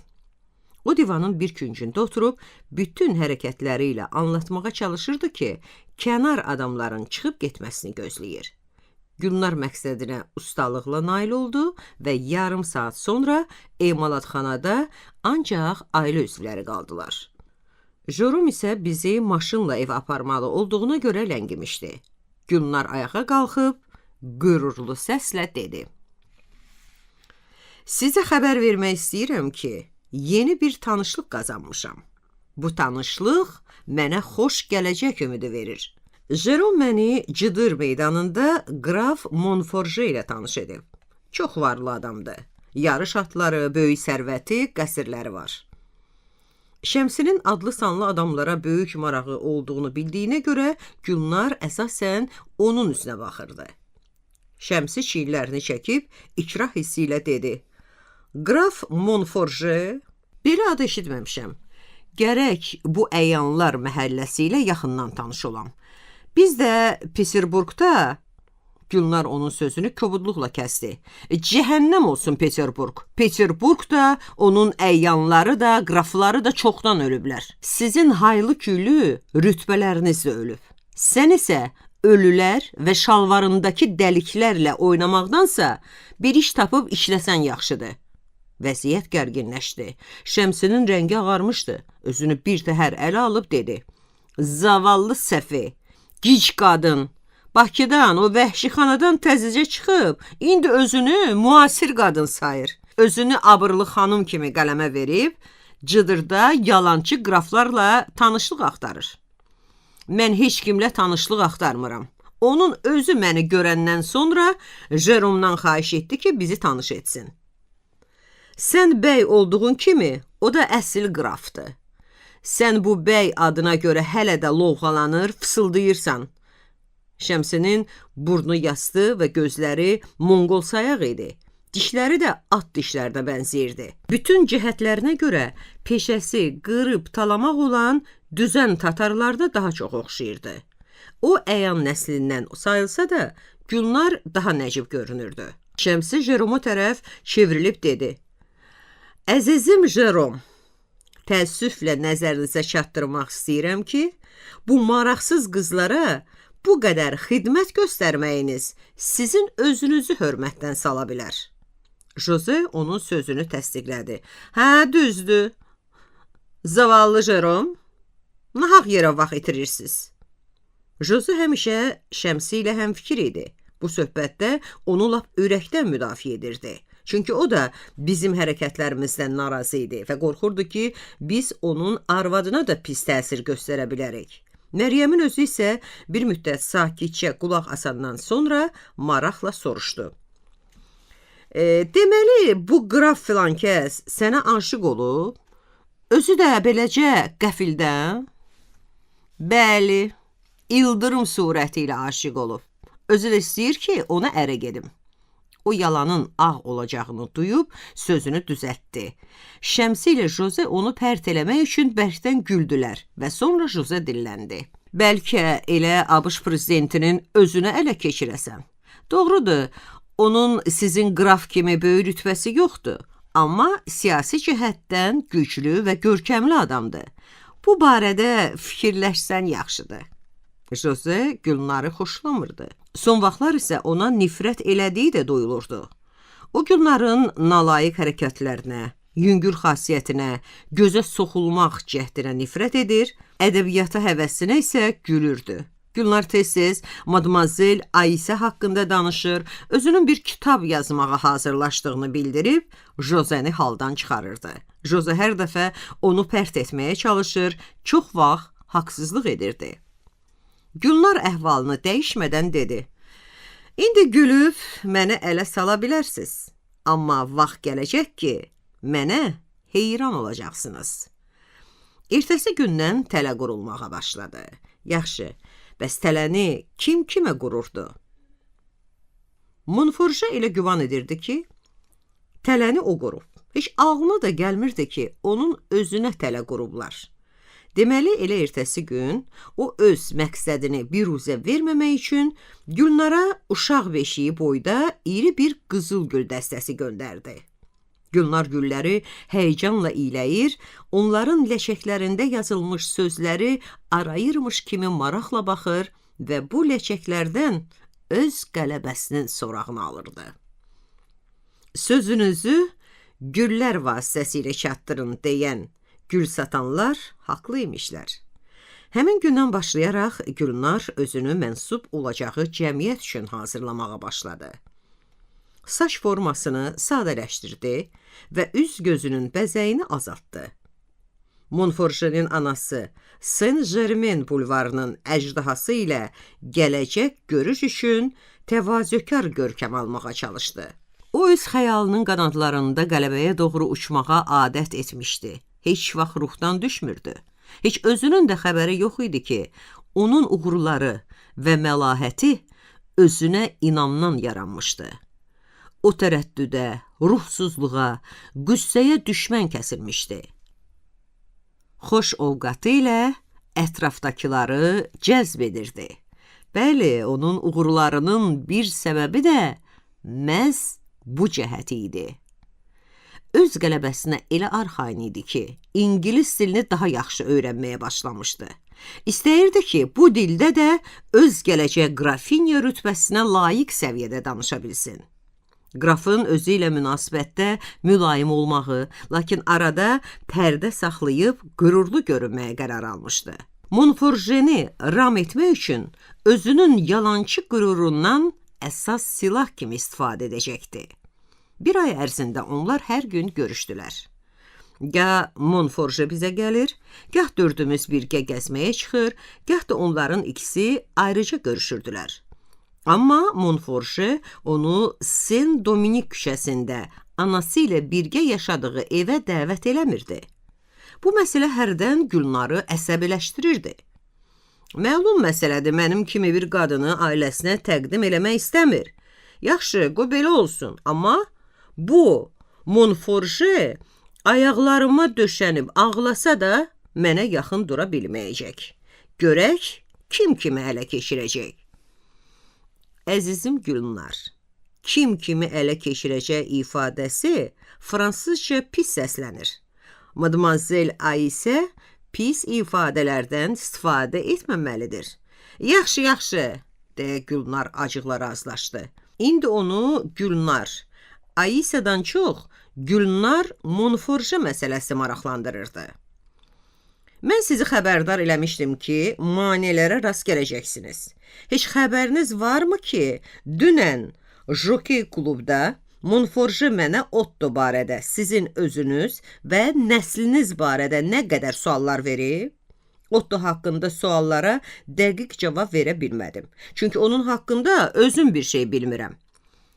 O divanın bir küncündə oturub, bütün hərəkətləri ilə anlatmağa çalışırdı ki, kənar adamların çıxıb getməsini gözləyir. Gülnar məqsədinə ustalıqla nail oldu və yarım saat sonra emalatxanada ancaq ailə üzvləri qaldılar. Jorum isə bizi maşınla evə aparmalı olduğuna görə ləngimişdi. Gülnar ayağa qalxıb, qürurlu səslə dedi. Sizə xəbər vermək istəyirəm ki, yeni bir tanışlıq qazanmışam. Bu tanışlıq mənə xoş gələcək ümidi verir. Jerom məni Cıdır meydanında Qraf Monforje ilə tanış edib. Çox varlı adamdır. Yarış atları, böyük sərvəti, qəsrləri var. Şəmsinin adlı sanlı adamlara böyük marağı olduğunu bildiyinə görə Gülnar əsasən onun üzünə baxırdı. Şəmsi çiyinlərini çəkib ikrah hissi ilə dedi. Qraf Monforje, belə adı eşitməmişəm. Gərək bu əyanlar məhəlləsi ilə yaxından tanış olam. Biz də Peterburqda... Gülnar onun sözünü kobudluqla kəsdi. Cəhənnəm olsun Peterburq. Peterburq da, onun əyyanları da, qrafları da çoxdan ölüblər. Sizin haylı küylü rütbələriniz də ölüb. Sən isə ölülər və şalvarındakı dəliklərlə oynamaqdansa bir iş tapıb işləsən yaxşıdır. Vəziyyət gərginləşdi. Şəmsinin rəngi ağarmışdı. Özünü bir təhər ələ alıb dedi. Zavallı səfi, gic qadın. Bakıdan, o vəhşixanadan təzəcə çıxıb, indi özünü müasir qadın sayır. Özünü abırlı xanım kimi qələmə verib, Cıdırda yalançı qraflarla tanışlıq axtarır. Mən heç kimlə tanışlıq axtarmıram. Onun özü məni görəndən sonra Jeromdan xahiş etdi ki, bizi tanış etsin. Sən bəy olduğun kimi, o da əsil qrafdır. Sən bu bəy adına görə hələ də lovğalanır, fısıldayırsan. Şəmsinin burnu yastı və gözləri monqol sayaq idi. Dişləri də at dişlərinə bənzəyirdi. Bütün cəhətlərinə görə peşəsi qırıb talamaq olan düzən tatarlarda daha çox oxşayırdı. O əyan nəslindən sayılsa da, Gülnar daha nəcib görünürdü. Şəmsi Jeroma tərəf çevrilib dedi. Əzizim Jerom, təəssüflə nəzərinizə çatdırmaq istəyirəm ki, bu maraqsız qızlara bu qədər xidmət göstərməyiniz sizin özünüzü hörmətdən sala bilər. Jose onun sözünü təsdiqlədi. Hə, düzdür. Zavallı Jerom, nahaq yerə vaxt itirirsiniz. Jose həmişə Şəmsi ilə həmfikir idi. Bu söhbətdə onu lap ürəkdən müdafiə edirdi. Çünki o da bizim hərəkətlərimizdən narazı idi və qorxurdu ki, biz onun arvadına da pis təsir göstərə bilərik. Məryəmin özü isə bir müddət sakitcə qulaq asandan sonra maraqla soruşdu. Deməli, bu qraf filan kəs sənə aşıq olub? Özü də beləcə qəfildən? Bəli, ildırım surəti ilə aşıq olub. Özü də istəyir ki, ona ərə gedim. O yalanın ağ olacağını duyub sözünü düzəltdi. Şəmsi ilə Jose onu pərt eləmək üçün bərkdən güldülər və sonra Jose dilləndi. Bəlkə elə ABŞ prezidentinin özünə ələ keçirəsən. Doğrudur, onun sizin qraf kimi böyük rütbəsi yoxdur, amma siyasi cəhətdən güclü və görkəmli adamdır. Bu barədə fikirləşsən yaxşıdır. Jose Gülnarı xoşlamırdı. Son vaxtlar isə ona nifrət elədiyi də duyulurdu. O Gülnarın nalayiq hərəkətlərinə, yüngül xasiyyətinə, gözə soxulmaq cəhdinə nifrət edir, ədəbiyyata həvəsinə isə gülürdü. Gülnar tez-tez Madmazel Aisə haqqında danışır, özünün bir kitab yazmağa hazırlaşdığını bildirib, Joseni haldan çıxarırdı. Jose hər dəfə onu pərt etməyə çalışır, çox vaxt haqsızlıq edirdi. Gülnar əhvalını dəyişmədən dedi: "İndi gülüb mənə ələ sala bilərsiniz, amma vaxt gələcək ki, mənə heyran olacaqsınız." Ertəsi gündən tələ qurulmağa başladı. Yaxşı, bəs tələni kim kimə qururdu? Monforje elə güman edirdi ki, tələni o qurub. Heç ağlına da gəlmirdi ki, onun özünə tələ qurublar. Deməli, elə ertəsi gün o öz məqsədini biruzə verməmək üçün Gülnara uşaq beşiyi boyda iri bir qızıl gül dəstəsi göndərdi. Gülnar gülləri həyəcanla iyləyir, onların ləçəklərində yazılmış sözləri arayırmış kimi maraqla baxır və bu ləçəklərdən öz qələbəsinin sorağını alırdı. Sözünüzü güllər vasitəsilə çatdırın deyən gül satanlar haqlı imişlər. Həmin gündən başlayaraq Gülnar özünü mənsub olacağı cəmiyyət üçün hazırlamağa başladı. Saç formasını sadələşdirdi və üz gözünün bəzəyini azaltdı. Monforjenin anası Saint-Germain bulvarının əjdahası ilə gələcək görüş üçün təvazökar görkəm almağa çalışdı. O öz xəyalının qanadlarında qələbəyə doğru uçmağa adət etmişdi. Heç vaxt ruhdan düşmürdü. Heç özünün də xəbəri yox idi ki, onun uğurları və məlahəti özünə inamdan yaranmışdı. O tərəddüdə, ruhsuzluğa, qüssəyə düşmən kəsilmişdi. Xoş ovqatı ilə ətrafdakıları cəzb edirdi. Bəli, onun uğurlarının bir səbəbi də məhz bu cəhəti idi. Öz qələbəsinə elə arxayın idi ki, İngilis dilini daha yaxşı öyrənməyə başlamışdı. İstəyirdi ki, bu dildə də öz gələcək qrafinya rütbəsinə layiq səviyyədə danışa bilsin. Qrafın özü ilə münasibətdə mülayim olmağı, lakin arada pərdə saxlayıb qürurlu görünməyə qərar almışdı. Monforjeni ram etmək üçün özünün yalançı qürurundan əsas silah kimi istifadə edəcəkdi. Bir ay ərzində onlar hər gün görüşdülər. Gah Monforje bizə gəlir, gah dördümüz birgə gəzməyə çıxır, gah da onların ikisi ayrıca görüşürdülər. Amma Monforje onu Saint-Dominik küçəsində anası ilə birgə yaşadığı evə dəvət eləmirdi. Bu məsələ hərdən Gülnarı əsəbiləşdirirdi. Məlum məsələdir, mənim kimi bir qadını ailəsinə təqdim eləmək istəmir. Yaxşı, qoy belə olsun, amma bu Monforje ayaqlarıma döşənib ağlasa da mənə yaxın dura bilməyəcək. Görək, kim kimi ələ keçirəcək. Əzizim Gülnar, kim kimi ələ keçirəcək ifadəsi fransızca pis səslənir. Mademoiselle Aisə pis ifadələrdən istifadə etməməlidir. Yaxşı, yaxşı, deyə Gülnar acıqla razılaşdı. İndi onu Gülnar, Aisədən çox Gülnar Monforje məsələsi maraqlandırırdı. Mən sizi xəbərdar eləmişdim ki, maneələrə rast gələcəksiniz. Heç xəbəriniz varmı ki, dünən Jokey klubda Monforje mənə Otto barədə, sizin özünüz və nəsliniz barədə nə qədər suallar verib? Otto haqqında suallara dəqiq cavab verə bilmədim. Çünki onun haqqında özüm bir şey bilmirəm.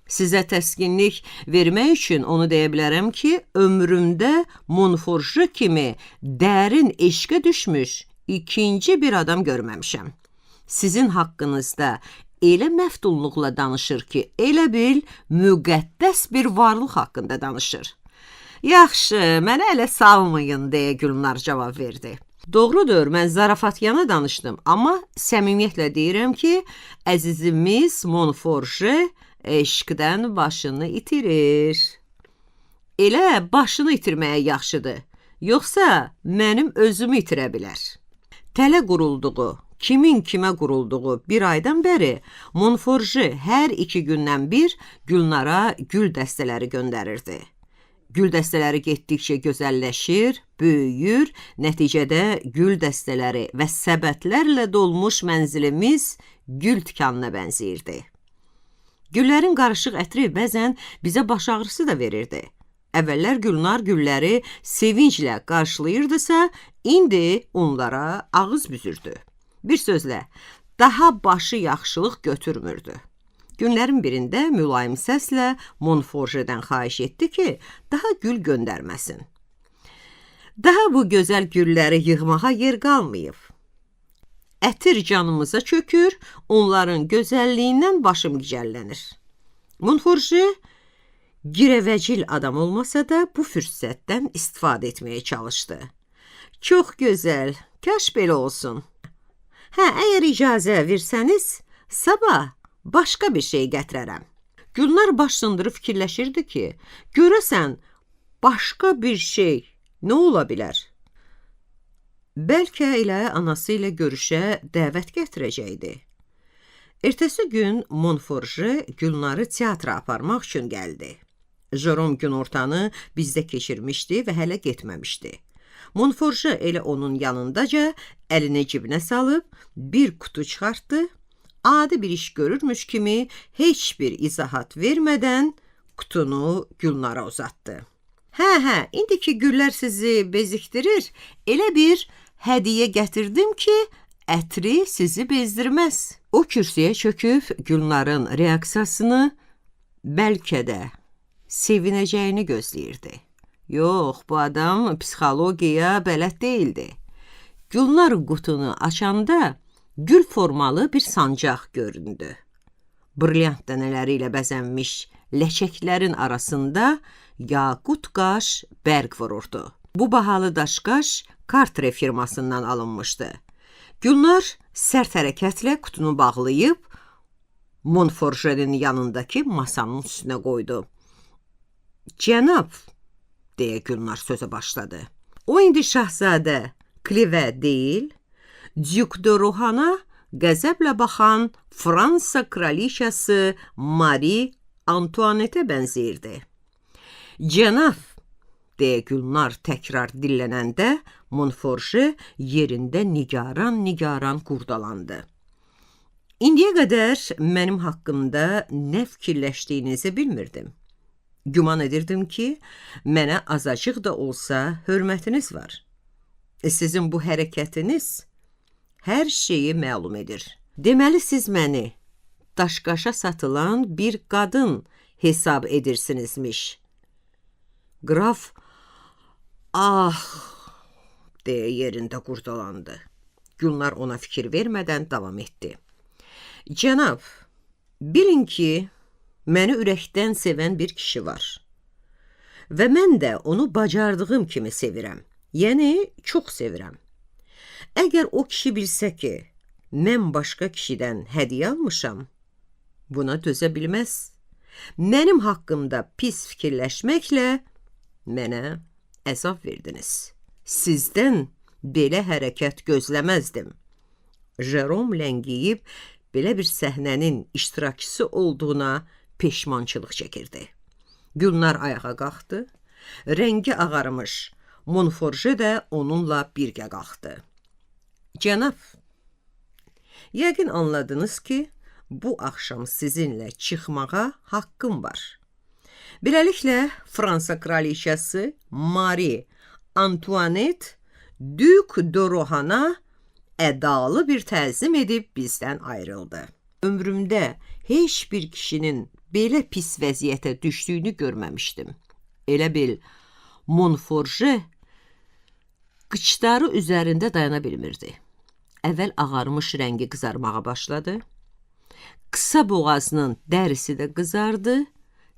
Sizə təskinlik vermək üçün onu deyə bilərəm ki, ömrümdə Monforje kimi dərin eşqə düşmüş ikinci bir adam görməmişəm. Sizin haqqınızda elə məftunluqla danışır ki, elə bil müqəddəs bir varlıq haqqında danışır. Yaxşı, mənə ələ salmayın, deyə Gülnar cavab verdi. Doğrudur, mən zarafatyana danışdım, amma səmimiyyətlə deyirəm ki, əzizimiz Monforje eşqdən başını itirir. Elə başını itirməyə yaxşıdır, yoxsa mənim özümü itirə bilər. Tələ qurulduğu kimin kimə qurulduğu bir aydan bəri Monforje hər 2 gündən bir Gülnara gül dəstələri göndərirdi. Gül dəstələri getdikcə gözəlləşir, böyüyür, nəticədə gül dəstələri və səbətlərlə dolmuş mənzilimiz gül tikanına bənzəyirdi. Güllərin qarışıq ətri bəzən bizə baş ağrısı da verirdi. Əvvəllər Gülnar gülləri sevinclə qarşılayırdısa, indi onlara ağız büzürdü. Bir sözlə, daha başı yaxşılıq götürmürdü. Günlərin birində mülayim səslə Monforjedən xahiş etdi ki, daha gül göndərməsin. Daha bu gözəl gülləri yığmağa yer qalmayıb. Ətir canımıza çökür, onların gözəlliyindən başım gicəllənir. Monforje girəvəcil adam olmasa da bu fürsətdən istifadə etməyə çalışdı. Çox gözəl, kaş belə olsun. Əgər icazə versəniz, sabah başqa bir şey gətirərəm. Gülnar baş sındırıb fikirləşirdi ki, görəsən başqa bir şey nə ola bilər? Bəlkə elə anası ilə görüşə dəvət gətirəcəkdi. Ertəsi gün Monforje Gülnarı teatra aparmaq üçün gəldi. Jerome günortanı bizdə keçirmişdi və hələ getməmişdi. Monforje elə onun yanındaca əlini cibinə salıb bir kutu çıxartdı, adi bir iş görürmüş kimi heç bir izahat vermədən kutunu Gülnara uzatdı. İndiki güllər sizi bezikdirir, elə bir hədiyyə gətirdim ki, ətri sizi bezdirməz. O kürsüyə çöküb Gülnarın reaksiyasını, bəlkə də sevinəcəyini gözləyirdi. Yox, bu adam psixologiyaya bələd değildi. Gülnar qutunu açanda gül formalı bir sancaq göründü. Brilliant dənələri ilə bəzənmiş ləçəklərin arasında yaqut qaş bərq vururdu. Bu bahalı daşqaş Cartier firmasından alınmışdı. Gülnar sərt hərəkətlə kutunu bağlayıb Monforjenin yanındakı masanın üstünə qoydu. Cənab, deyə Gülnar sözə başladı. O indi şahzadə Clive deyil, Duke de Rohan'a qəzəblə baxan Fransa kraliçası Marie Antoinette bənzəyirdi. Cənab, deyə Gülnar təkrar dillənəndə Monforje yerində nigaran qurdalandı. İndiyə qədər mənim haqqımda nə fikirləşdiyinizi bilmirdim. Güman edirdim ki, mənə azacıq da olsa hörmətiniz var. Sizin bu hərəkətiniz hər şeyi məlum edir. Deməli, siz məni daşqaşa satılan bir qadın hesab edirsinizmiş. Qraf, deyə yerində qurdalandı. Gülnar ona fikir vermədən davam etdi. Cənab, bilin ki, məni ürəkdən sevən bir kişi var. Və mən də onu bacardığım kimi sevirəm. Yəni, çox sevirəm. Əgər o kişi bilsə ki, mən başqa kişidən hədiyyə almışam, buna dözə bilməz. Mənim haqqımda pis fikirləşməklə mənə əzab verdiniz. Sizdən belə hərəkət gözləməzdim. Jerome ləngiyib, belə bir səhnənin iştirakçısı olduğuna peşmançılıq çəkirdi. Gülnar ayağa qalxdı, rəngi ağarmış, Monforje də onunla birgə qalxdı. Cənab, yəqin anladınız ki, bu axşam sizinlə çıxmağa haqqım var. Beləliklə, Fransa kraliçası Marie Antoinette Duke de Rohan'a ədalı bir təzim edib bizdən ayrıldı. Ömrümdə heç bir kişinin belə pis vəziyyətə düşdüyünü görməmişdim. Elə bil, Monforje qıçları üzərində dayana bilmirdi. Əvvəl ağarmış rəngi qızarmağa başladı. Qısa boğazının dərisi də qızardı.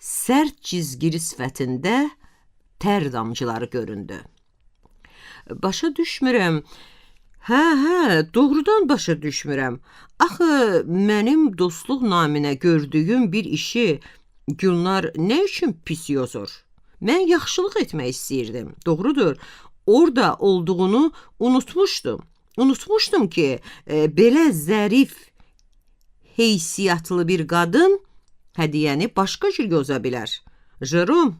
Sərt cizgili sifətində tər damcıları göründü. Başa düşmürəm. Doğrudan başa düşmürəm. Axı, mənim dostluq naminə gördüyüm bir işi Gülnar nə üçün pis yozur? Mən yaxşılıq etmək istəyirdim. Doğrudur, orada olduğunu unutmuşdum. Unutmuşdum ki, belə zərif, heysiyyatlı bir qadın hədiyyəni başqa cür yoza bilər. Jerom,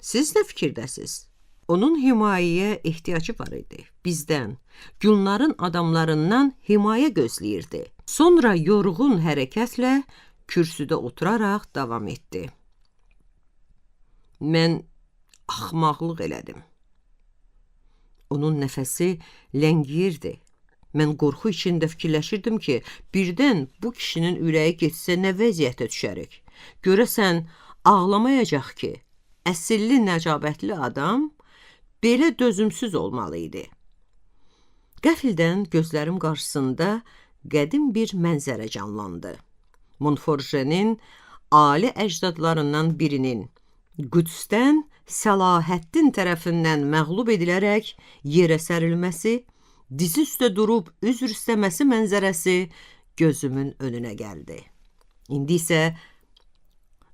siz nə fikirdəsiz? Onun himayəyə ehtiyacı var idi. Bizdən, Gülnarın adamlarından himayə gözləyirdi. Sonra yorğun hərəkətlə kürsüdə oturaraq davam etdi. Mən axmaqlıq elədim. Onun nəfəsi ləngiyirdi. Mən qorxu içində fikirləşirdim ki, birdən bu kişinin ürəyi getsə nə vəziyyətə düşərik? Görəsən, ağlamayacaq ki, əsilli nəcabətli adam belə dözümsüz olmalı idi. Qəfildən gözlərim qarşısında qədim bir mənzərə canlandı. Montforjenin ali əcdadlarından birinin Qüdsdən Səlahəddin tərəfindən məğlub edilərək yerə sərilməsi, dizi üstə durub üzr istəməsi mənzərəsi gözümün önünə gəldi. İndi isə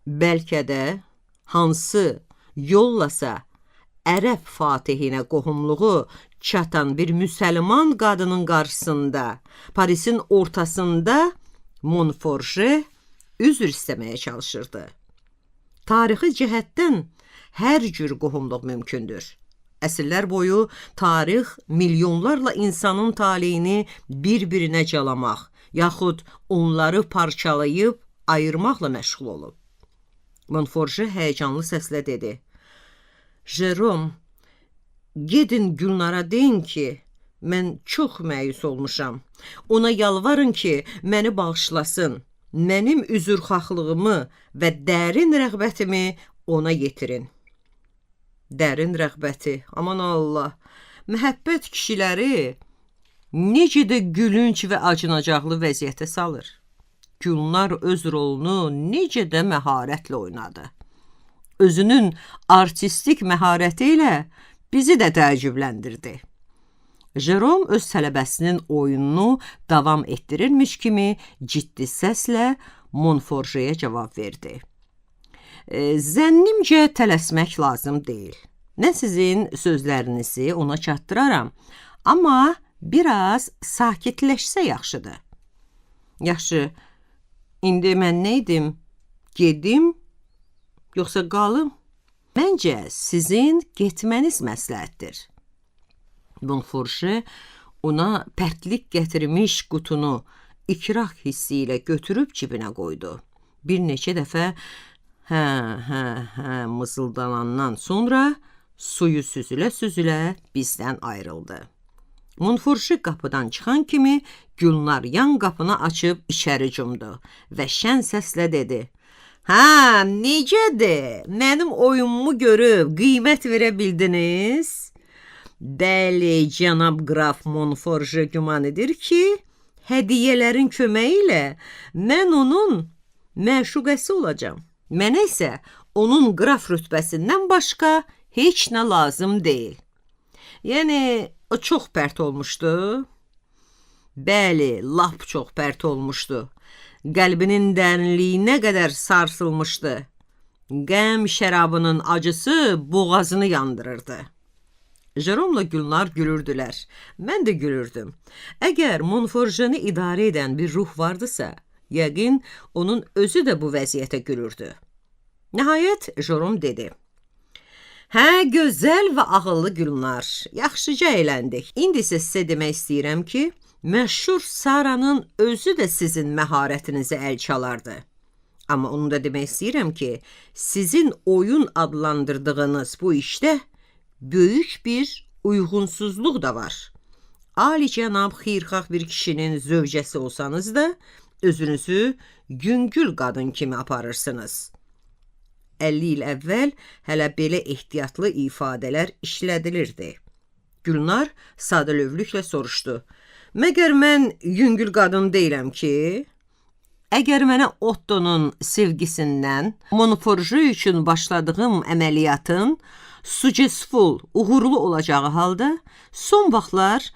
bəlkə də hansı yollasa ərəb fatihinə qohumluğu çatan bir müsəlman qadının qarşısında, Parisin ortasında Montforje üzr istəməyə çalışırdı. Tarixi cəhətdən hər cür qohumluq mümkündür. Əsrlər boyu tarix milyonlarla insanın taleyini bir-birinə calamaq, yaxud onları parçalayıb ayırmaqla məşğul olub. Montforje həyəcanlı səslə dedi. Jerom, gedin Gülnara deyin ki, mən çox məyus olmuşam. Ona yalvarın ki, məni bağışlasın. Mənim üzrxahlığımı və dərin rəğbətimi ona yetirin. Dərin rəğbəti, aman Allah, məhəbbət kişiləri necə də gülünc və acınacaqlı vəziyyətə salır. Gülnar öz rolunu necə də məharətlə oynadı. Özünün artistik məharəti ilə bizi də təəccübləndirdi. Jerom öz tələbəsinin oyununu davam etdirirmiş kimi ciddi səslə Montforjeyə cavab verdi. Zənnimcə tələsmək lazım deyil. Nə sizin sözlərinizi ona çatdıraram, amma biraz sakitləşsə yaxşıdır. Yaxşı, indi mən nə edim? Gedim, yoxsa qalım? Məncə sizin getməniz məsləhətdir. Montforje ona pərtlik gətirmiş qutunu ikrah hissi ilə götürüb cibinə qoydu. Bir neçə dəfə mızıldanandan sonra suyu süzülə-süzülə bizdən ayrıldı. Montforje qapıdan çıxan kimi Gülnar yan qapını açıb içəri cumdu və şən səslə dedi. Necədir? Mənim oyunumu görüb qiymət verə bildiniz? Bəli, cənab qraf Montforje güman edir ki, hədiyyələrin köməyi ilə mən onun məşuqəsi olacam. Mənə isə onun qraf rütbəsindən başqa heç nə lazım deyil. Yəni, o çox pərt olmuşdu. Bəli, lap çox pərt olmuşdu. Qəlbinin dərinliyi nə qədər sarsılmışdı. Qəm şərabının acısı boğazını yandırırdı. Jeromla Gülnar gülürdülər. Mən də gülürdüm. Əgər Montforjeni idarə edən bir ruh vardısa, yəqin onun özü də bu vəziyyətə gülürdü. Nəhayət, Jerom dedi. Gözəl və ağıllı Gülnar, yaxşıca eyləndik. İndi isə sizə demək istəyirəm ki, məşhur Saranın özü də sizin məharətinizi əl çalardı. Amma onu da demək istəyirəm ki, sizin oyun adlandırdığınız bu işdə böyük bir uyğunsuzluq da var. Alicənab xeyirxah bir kişinin zövcəsi olsanız da, özünüzü yüngül qadın kimi aparırsınız. 50 il əvvəl hələ belə ehtiyatlı ifadələr işlədilirdi. Gülnar sadəlövlüklə soruşdu. Məgər mən yüngül qadın deyiləm ki? Əgər mənə Ottonun sevgisindən, Montforje üçün başladığım əməliyyatın successful, uğurlu olacağı halda, son vaxtlar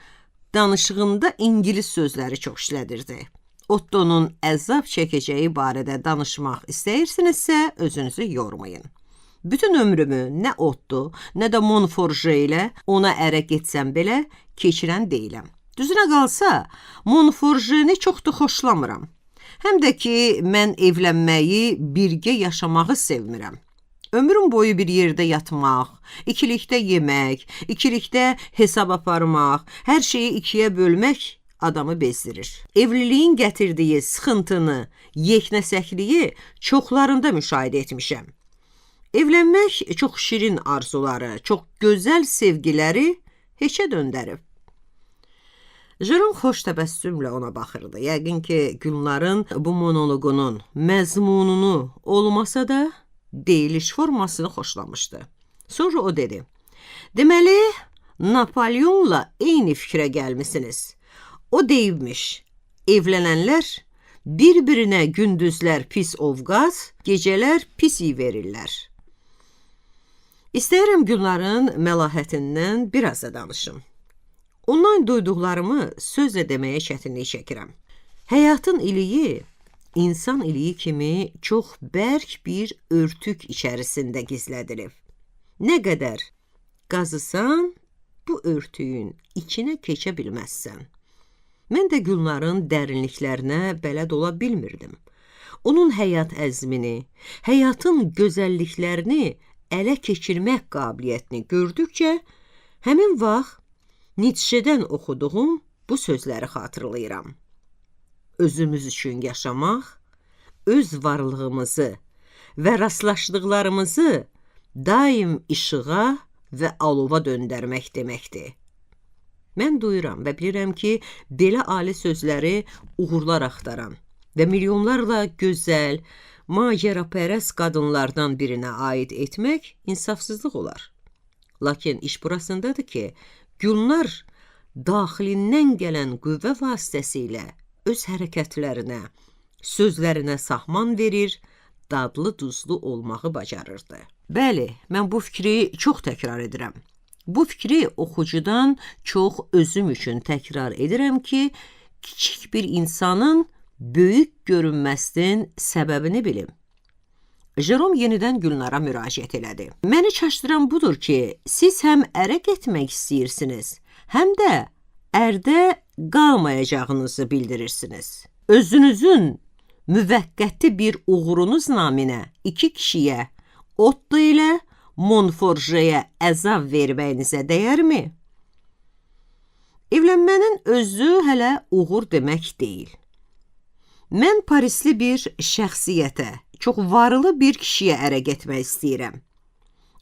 danışığında İngilis sözləri çox işlədirdi. Ottonun əzab çəkəcəyi barədə danışmaq istəyirsinizsə, özünüzü yormayın. Bütün ömrümü nə Otto, nə də Montforje ilə ona ərə getsəm belə keçirən deyiləm. Düzünə qalsa, Monforjeni çox da xoşlamıram. Həm də ki, mən evlənməyi, birgə yaşamağı sevmirəm. Ömrüm boyu bir yerdə yatmaq, ikilikdə yemək, ikilikdə hesab aparmaq, hər şeyi ikiyə bölmək adamı bezdirir. Evliliyin gətirdiyi sıxıntını, yeknəsəkliyi çoxlarında müşahidə etmişəm. Evlənmək çox şirin arzuları, çox gözəl sevgiləri heçə döndərib. Jérôme xoş təbəssümlə ona baxırdı. Yəqin ki, Gülnarın bu monoloqunun məzmununu olmasa da deyiliş formasını xoşlamışdı. Sonra o dedi, deməli, Napoleonla eyni fikrə gəlmisiniz. O deyibmiş, evlənənlər bir-birinə gündüzlər pis ovqat, gecələr pis iy verirlər. İstəyirəm Gülnarın məlahətindən biraz da danışım. Ondan duyduqlarımı sözlə deməyə çətinlik çəkirəm. Həyatın iliyi, insan iliyi kimi çox bərk bir örtük içərisində gizlədilib. Nə qədər qazısan, bu örtüyün içinə keçə bilməzsən. Mən də Gülnarın dərinliklərinə bələd ola bilmirdim. Onun həyat əzmini, həyatın gözəlliklərini ələ keçirmək qabiliyyətini gördükcə, həmin vaxt Nietzsche'dən oxuduğum bu sözləri xatırlayıram. Özümüz üçün yaşamaq, öz varlığımızı və rastlaşdıqlarımızı daim işığa və alova döndərmək deməkdir. Mən duyuram və bilirəm ki, belə ali sözləri uğurlar axtaran və milyonlarla gözəl, macərapərəst qadınlardan birinə aid etmək insafsızlıq olar. Lakin iş burasındadır ki, Gülnar daxilindən gələn qüvvə vasitəsilə öz hərəkətlərinə, sözlərinə sahman verir, dadlı-duzlu olmağı bacarırdı. Bəli, mən bu fikri çox təkrar edirəm. Bu fikri oxucudan çox özüm üçün təkrar edirəm ki, kiçik bir insanın böyük görünməsinin səbəbini bilim. Jérôme yenidən Gülnara müraciət elədi. Məni çaşdıran budur ki, siz həm ərə getmək istəyirsiniz, həm də ərdə qalmayacağınızı bildirirsiniz. Özünüzün müvəqqəti bir uğurunuz naminə iki kişiyə, Otto ilə Monforjeyə əzab verməyinizə dəyərmi? Evlənmənin özü hələ uğur demək deyil. Mən Parisli bir şəxsiyyətə, çox varlı bir kişiyə ərə getmək istəyirəm.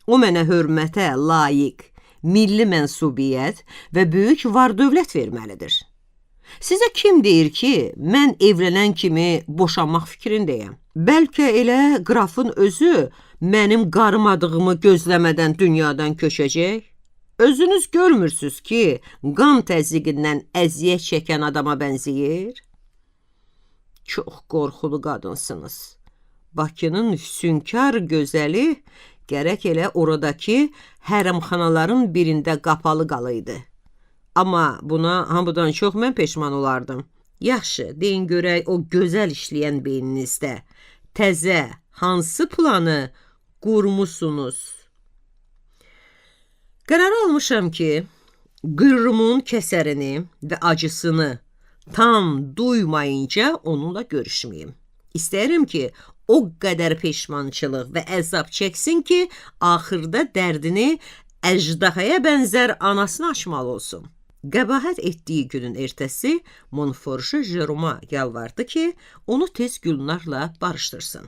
O mənə hörmətə layiq, milli mənsubiyyət və böyük var-dövlət verməlidir. Sizə kim deyir ki, mən evlənən kimi boşanmaq fikrindəyəm? Bəlkə elə qrafın özü mənim qarmadığımı gözləmədən dünyadan köçəcək? Özünüz görmürsünüz ki, qan təzyiqindən əziyyət çəkən adama bənzəyir? Çox qorxulu qadınsınız. Bakının füsunkar gözəli gərək elə oradakı hərəmxanaların birində qapalı qalaydı. Amma buna hamıdan çox mən peşman olardım. Yaxşı, deyin görək o gözəl işləyən beyninizdə təzə hansı planı qurmusunuz? Qərar almışam ki, qürrumun kəsərini və acısını tam duymayınca onunla görüşməyim. İstəyirəm ki, o qədər peşmançılıq və əzab çəksin ki, axırda dərdini əjdahaya bənzər anasını açmalı olsun. Qəbahət etdiyi günün ertəsi Monforje Jérôme'a yalvardı ki, onu tez Gülnarla barışdırsın.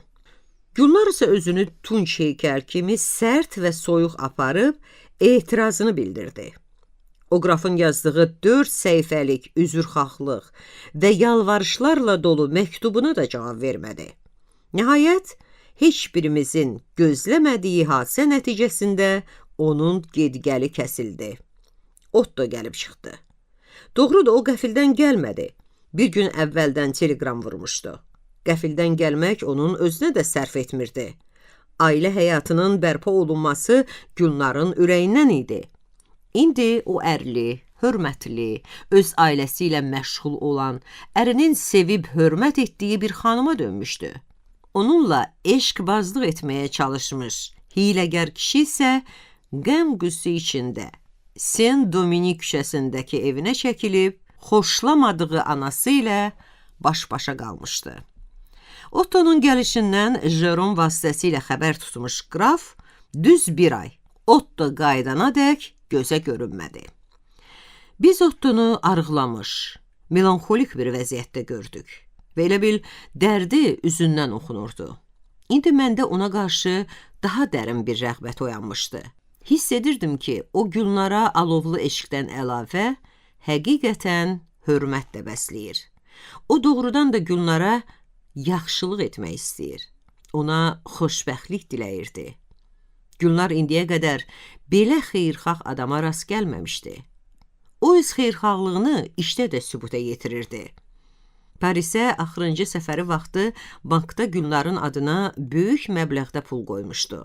Gülnar isə özünü tunç heykəl kimi sərt və soyuq aparıb etirazını bildirdi. O qrafın yazdığı 4 səhifəlik üzrxahlıq və yalvarışlarla dolu məktubuna da cavab vermədi. Nəhayət, heç birimizin gözləmədiyi hadisə nəticəsində onun gedgəli kəsildi. Otto gəlib çıxdı. Doğrudur, o qəfildən gəlmədi. Bir gün əvvəldən telegram vurmuşdu. Qəfildən gəlmək onun özünə də sərf etmirdi. Ailə həyatının bərpa olunması Gülnarın ürəyindən idi. İndi o ərli, hörmətli, öz ailəsi ilə məşğul olan, ərinin sevib hörmət etdiyi bir xanıma dönmüşdü. Onunla eşqbazlıq etməyə çalışmış, hiləgər kişi isə qəm-qüssə içində Saint-Dominique küçəsindəki evinə çəkilib xoşlamadığı anası ilə baş-başa qalmışdı. Ottonun gəlişindən Jerom vasitəsilə xəbər tutmuş qraf düz bir ay Otto qaydana dək gözə görünmədi. Biz Ottonu arıqlamış, melanxolik bir vəziyyətdə gördük və elə bil dərdi üzündən oxunurdu. İndi məndə ona qarşı daha dərin bir rəğbət oyanmışdı. Hiss edirdim ki, o Gülnara alovlu eşqdən əlavə həqiqətən hörmət də bəsləyir. O doğrudan da Gülnara yaxşılıq etmək istəyir. Ona xoşbəxtlik diləyirdi. Gülnar indiyə qədər belə xeyirxah adama rast gəlməmişdi. O öz xeyirxahlığını işdə də sübuta yetirirdi. Parisə axırıncı səfəri vaxtı bankda Gülnarın adına böyük məbləğdə pul qoymuşdu.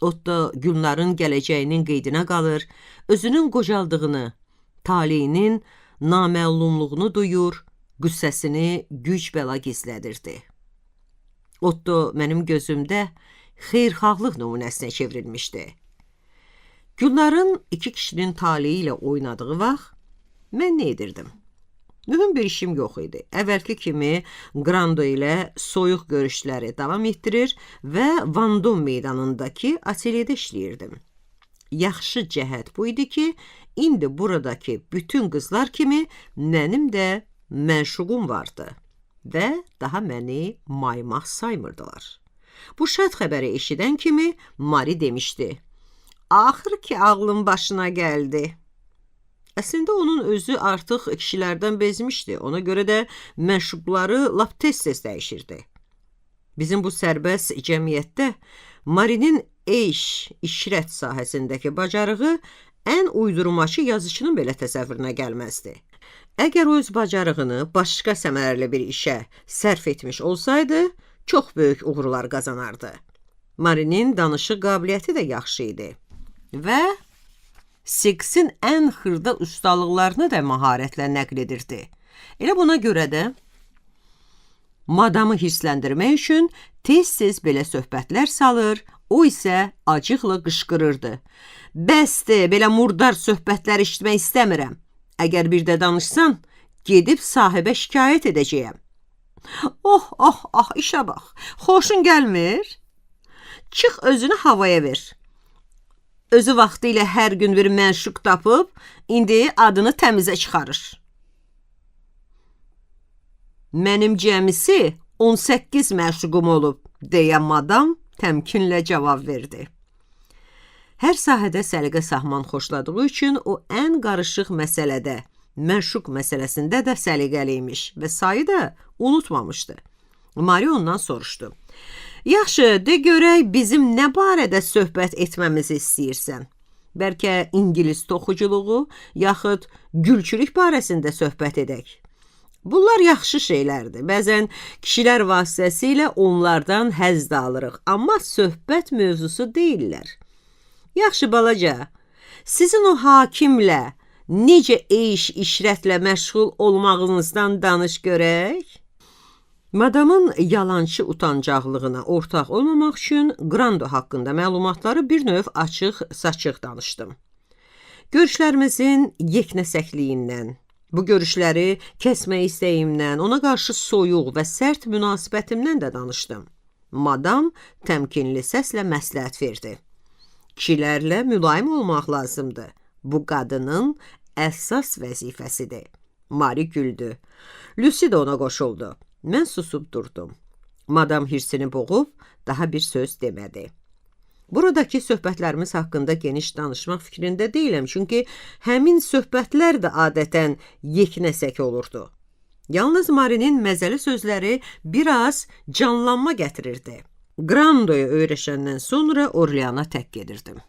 Otto Gülnarın gələcəyinin qeydinə qalır, özünün qocaldığını, taleyinin naməlumluğunu duyur, qüssəsini güc-bəla gizlədirdi. Otto mənim gözümdə xeyirxahlıq nümunəsinə çevrilmişdi. Gülnarın iki kişinin taleyi ilə oynadığı vaxt mən nə edirdim? Mühüm bir işim yox idi. Əvvəlki kimi Grando ilə soyuq görüşləri davam etdirir və Vandom meydanındakı ateliyedə işləyirdim. Yaxşı cəhət bu idi ki, indi buradakı bütün qızlar kimi mənim də məşuqum vardı və daha məni maymaq saymırdılar. Bu şad xəbəri eşidən kimi Mari demişdi: "Axır ki ağlım başına gəldi." Əslində onun özü artıq kişilərdən bezmişdi. Ona görə də məşuqları lap tez-tez dəyişirdi. Bizim bu sərbəst cəmiyyətdə Marinin işrət sahəsindəki bacarığı ən uydurmaçı yazıçının belə təsəvvürünə gəlməzdi. Əgər o öz bacarığını başqa səmərəli bir işə sərf etmiş olsaydı, çox böyük uğurlar qazanardı. Marinin danışıq qabiliyyəti də yaxşı idi və seksin ən xırda ustalıqlarını da məharətlə nəql edirdi. Elə buna görə də madamı hirsləndirmək üçün tez-tez belə söhbətlər salır, o isə acıqla qışqırırdı: "Bəsdir, belə murdar söhbətlər eşitmək istəmirəm. Əgər bir də danışsan, gedib sahibə şikayət edəcəyəm." Oh, işə bax, xoşun gəlmir? Çıx özünü havaya ver. Özü vaxtı ilə hər gün bir məşuq tapıb, indi adını təmizə çıxarır. Mənim cəmisi 18 məşuqum olub, deyə madam təmkinlə cavab verdi. Hər sahədə səliqə sahman xoşladığı üçün o ən qarışıq məsələdə, məşuq məsələsində də səliqəli imiş və sayı da unutmamışdı. Mari ondan soruşdu: "Yaxşı, de görək bizim nə barədə söhbət etməmizi istəyirsən? Bəlkə ingilis toxuculuğu, yaxud gülçülük barəsində söhbət edək. Bunlar yaxşı şeylərdir. Bəzən kişilər vasitəsilə onlardan həzz alırıq, amma söhbət mövzusu deyirlər. Yaxşı balaca, sizin o hakimlə necə işrətlə məşğul olmağınızdan danış görək." Madamın yalançı utancaqlığına ortaq olmamaq üçün Grando haqqında məlumatları bir növ açıq-saçıq danışdım. Görüşlərimizin yeknəsəkliyindən, bu görüşləri kəsmək istəyimdən, ona qarşı soyuq və sərt münasibətimdən də danışdım. Madam təmkinli səslə məsləhət verdi: "Kişilərlə mülayim olmaq lazımdır. Bu qadının əsas vəzifəsidir." Mari güldü. Lucy də ona qoşuldu. Mən susub durdum. Madam hirsini boğub daha bir söz demədi. Buradakı söhbətlərimiz haqqında geniş danışmaq fikrində deyiləm, çünki həmin söhbətlər də adətən yeknəsək olurdu. Yalnız Marinin məzəli sözləri biraz canlanma gətirirdi. Grandoya öyrəşəndən sonra Orleana tək gedirdim.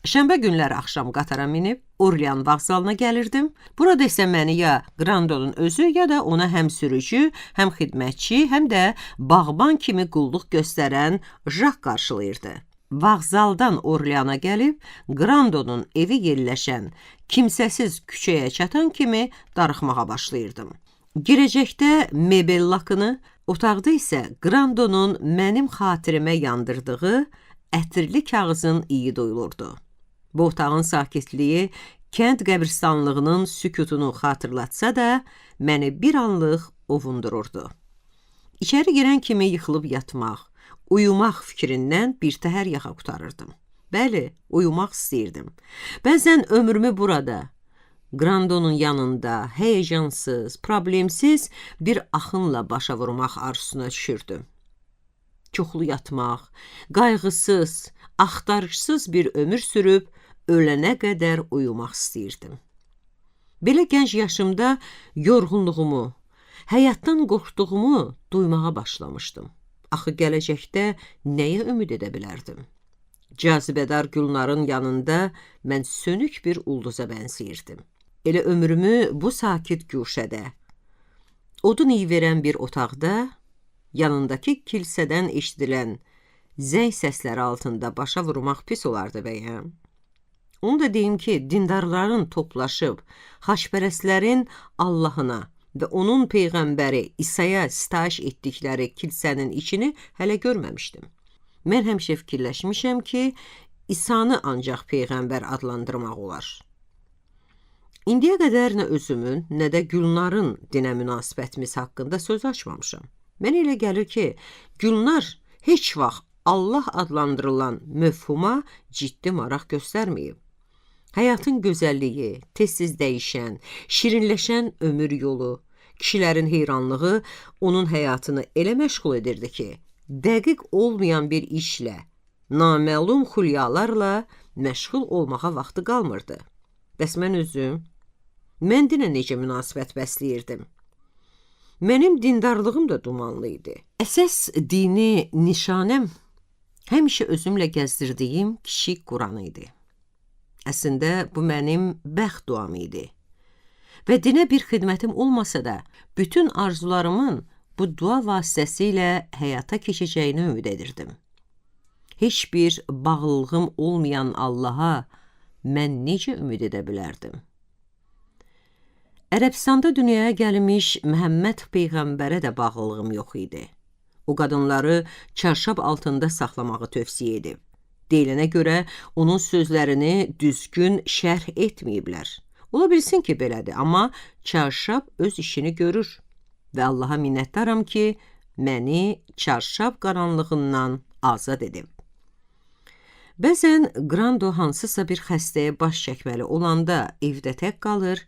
Şənbə günləri axşam qatara minib Orlean vağzalına gəlirdim. Burada isə məni ya Grandonun özü, ya da ona həm sürücü, həm xidmətçi, həm də bağban kimi qulluq göstərən Jacques qarşılayırdı. Vağzaldan Orleana gəlib, Grandonun evi yerləşən kimsəsiz küçəyə çatan kimi darıxmağa başlayırdım. Girəcəkdə mebel lakını, otaqda isə Grandonun mənim xatirimə yandırdığı ətirli kağızın iyi duyulurdu. Bu otağın sakitliyi Kənd qəbristanlığının sükutunu xatırlatsa da, məni bir anlıq ovundururdu. İçəri girən kimi yıxılıb yatmaq, uyumaq fikrindən birtəhər yaxa qutarırdım. Bəli, uyumaq istəyirdim. Bəzən ömrümü burada, Grandonun yanında, həyəcansız, problemsiz bir axınla başa vurmaq arzusuna düşürdüm. Çoxlu yatmaq, qayğısız, axtarışsız bir ömür sürüb, ölənə qədər uyumaq istəyirdim. Belə gənc yaşımda yorğunluğumu, həyatdan qorxduğumu duymağa başlamışdım. Axı gələcəkdə nəyə ümid edə bilərdim? Cazibədar gülların yanında mən sönük bir ulduza bənzəyirdim. Elə ömrümü bu sakit güşədə, odun iyi verən bir otaqda, yanındakı kilsədən eşidilən zəng səsləri altında başa vurmaq pis olardı bəyəm. Onu da deyim ki, dindarların toplaşıb, xaçpərəstlərin Allahına və onun Peyğəmbəri İsa'ya sitayiş etdikləri kilsənin içini hələ görməmişdim. Mən həmişə fikirləşmişəm ki, İsa'nı ancaq Peyğəmbər adlandırmaq olar. İndiyə qədər nə özümün, nə də Gülnarın dinə münasibətimiz haqqında söz açmamışam. Mən elə gəlir ki, Gülnar heç vaxt Allah adlandırılan məfhuma ciddi maraq göstərməyib. Həyatın gözəlliyi, tez-tez dəyişən, şirinləşən ömür yolu, kişilərin heyranlığı onun həyatını elə məşğul edirdi ki, dəqiq olmayan bir işlə, naməlum xülyalarla məşğul olmağa vaxtı qalmırdı. Bəs mən özüm, mən dinə necə münasibət bəsləyirdim? Mənim dindarlığım da dumanlı idi. Əsas dini nişanəm həmişə özümlə gəzdirdiyim kiçik Quran idi. Əslində, bu mənim bəxt duam idi. Və dinə bir xidmətim olmasa da, bütün arzularımın bu dua vasitəsilə həyata keçəcəyini ümid edirdim. Heç bir bağlılığım olmayan Allaha mən necə ümid edə bilərdim? Ərəbistanda dünyaya gəlmiş Məhəmməd Peyğəmbərə də bağlılığım yox idi. O qadınları çarşab altında saxlamağı tövsiyə edib. Deyilənə görə onun sözlərini düzgün şərh etməyiblər. Ola bilsin ki, belədir, amma çarşab öz işini görür və Allaha minnətdaram ki, məni çarşab qaranlığından azad edib. Bəzən Grando hansısa bir xəstəyə baş çəkməli olanda evdə tək qalır,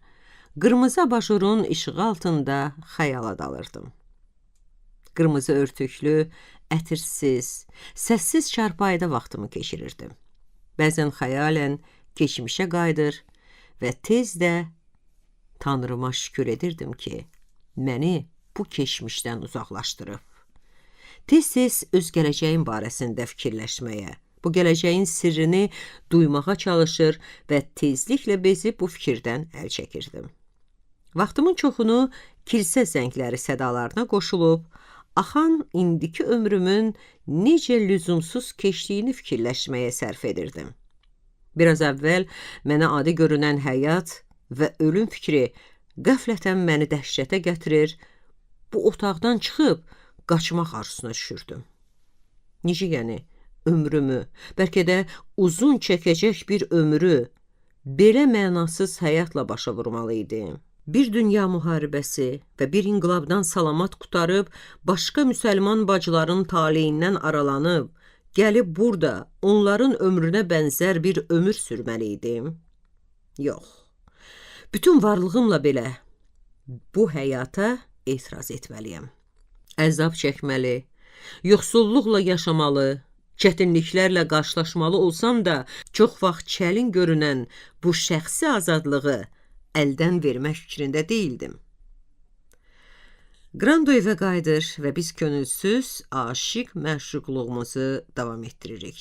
qırmızı abajurun işığı altında xəyala dalırdım. Qırmızı örtüklü, ətirsiz, səssiz çarpayıda vaxtımı keçirirdim. Bəzən xəyalən keçmişə qayıdır və tez də Tanrıma şükür edirdim ki, məni bu keçmişdən uzaqlaşdırıb. Tez-tez öz gələcəyim barəsində fikirləşməyə, bu gələcəyin sirrini duymağa çalışır və tezliklə bezib bu fikirdən əl çəkirdim. Vaxtımın çoxunu kilsə zəngləri sədalarına qoşulub, axan indiki ömrümün necə lüzumsuz keçdiyini fikirləşməyə sərf edirdim. Biraz əvvəl mənə adi görünən həyat və ölüm fikri qəflətən məni dəhşətə gətirir, bu otaqdan çıxıb qaçmaq arzusuna düşürdüm. Necə yəni, ömrümü, bəlkə də uzun çəkəcək bir ömrü belə mənasız həyatla başa vurmalı idim. Bir dünya müharibəsi və bir inqilabdan salamat qutarıb, başqa müsəlman bacıların taleyindən aralanıb, gəlib burada onların ömrünə bənzər bir ömür sürməli idim. Yox, bütün varlığımla belə bu həyata etiraz etməliyəm. Əzab çəkməli, yoxsulluqla yaşamalı, çətinliklərlə qarşılaşmalı olsam da, çox vaxt çəlin görünən bu şəxsi azadlığı əldən vermək fikrində deyildim. Grando evə qayıdır və biz könülsüz, aşiq məşuqluğumuzu davam etdiririk.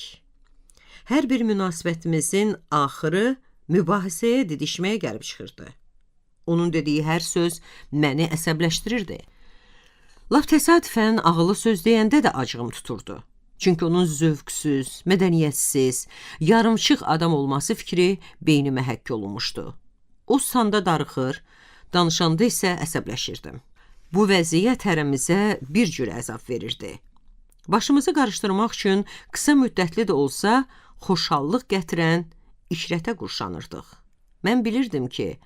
Hər bir münasibətimizin axırı mübahisəyə didişməyə gəlib çıxırdı. Onun dediyi hər söz məni əsəbləşdirirdi. Lap təsadüfən ağılı söz deyəndə də acığım tuturdu. Çünki onun zövqsüz, mədəniyyətsiz, yarımçıq adam olması fikri beynimə həkk olunmuşdu. O sanda darıxır, danışanda isə əsəbləşirdim. Bu vəziyyət hərəmizə bir cür əzab verirdi. Başımızı qarışdırmaq üçün qısa müddətli də olsa xoşallıq gətirən ikrətə qurşanırdıq. Mən bilirdim ki,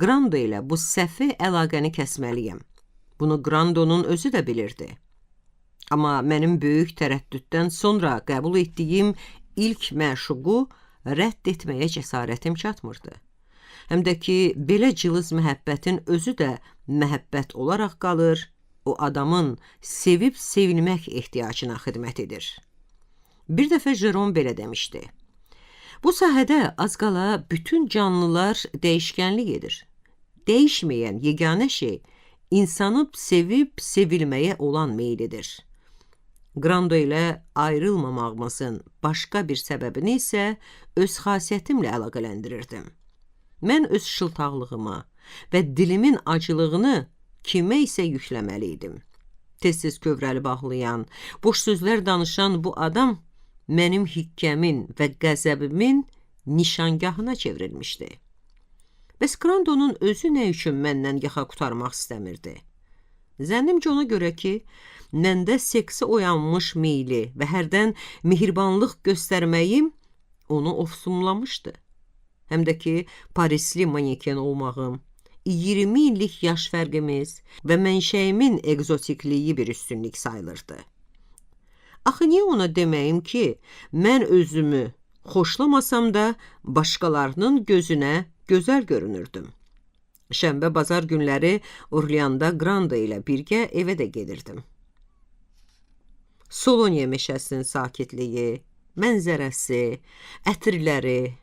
Qrando ilə bu səfi əlaqəni kəsməliyəm. Bunu Qrandonun özü də bilirdi. Amma mənim böyük tərəddüddən sonra qəbul etdiyim ilk məşuqu rədd etməyə cəsarətim çatmırdı. Həm də ki, belə cılız məhəbbətin özü də məhəbbət olaraq qalır, o adamın sevib sevilmək ehtiyacına xidmət edir. Bir dəfə Jerom belə demişdi. Bu sahədə az qala bütün canlılar dəyişkənlik edir. Dəyişməyən yeganə şey insanı sevib sevilməyə olan meylidir. Qrando ilə ayrılmamağımızın başqa bir səbəbini isə öz xasiyyətimlə əlaqələndirirdim. Mən öz şıltaqlığımı və dilimin acılığını kimə isə yükləməli idim. Tez-tez kövrəli bağlayan, boş sözlər danışan bu adam mənim hikkəmin və qəzəbimin nişangahına çevrilmişdi. Bəs Qrandonun özü nə üçün məndən yaxa qurtarmaq istəmirdi? Zənnimcə ona görə ki, məndə seksi oyanmış meyli və hərdən mehribanlıq göstərməyim onu ofsumlamışdı. Həm də ki, Parisli maneken olmağım, 20 illik yaş fərqimiz və mənşəyimin egzotikliyi bir üstünlük sayılırdı. Axı niyə ona deməyim ki, mən özümü xoşlamasam da başqalarının gözünə gözəl görünürdüm. Şənbə bazar günləri Orleanda Qrando ilə birgə evə də gedirdim. Soloniya meşəsinin sakitliyi, mənzərəsi, ətirləri,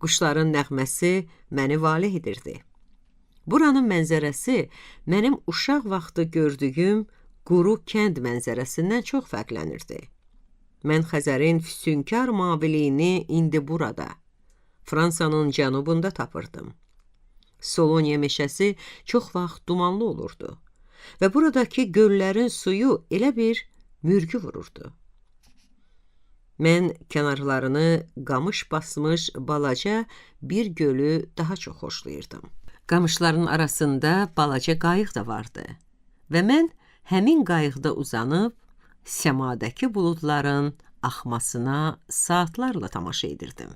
quşların nəğməsi məni valeh edirdi. Buranın mənzərəsi mənim uşaq vaxtı gördüyüm quru kənd mənzərəsindən çox fərqlənirdi. Mən Xəzərin füsunkar maviliyini indi burada, Fransanın cənubunda tapırdım. Soloniya meşəsi çox vaxt dumanlı olurdu və buradakı göllərin suyu elə bir mürgü vururdu. Mən kənarlarını qamış basmış balaca bir gölü daha çox xoşlayırdım. Qamışların arasında balaca qayıq da vardı və mən həmin qayıqda uzanıb səmadakı buludların axmasına saatlarla tamaşa edirdim.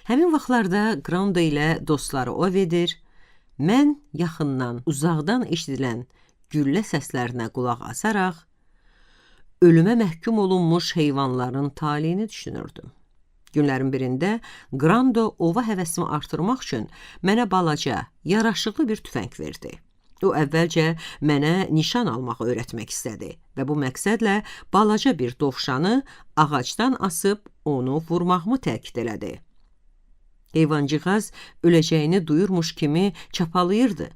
Həmin vaxtlarda Qrando ilə dostları ov edir, mən yaxından, uzaqdan eşidilən güllə səslərinə qulaq asaraq ölümə məhkum olunmuş heyvanların taleyini düşünürdüm. Günlərin birində Qrando ova həvəsimi artırmaq üçün mənə balaca, yaraşıqlı bir tüfəng verdi. O əvvəlcə mənə nişan almağı öyrətmək istədi və bu məqsədlə balaca bir dovşanı ağacdan asıb onu vurmağımı təkid elədi. Heyvancığaz öləcəyini duyurmuş kimi çapalayırdı.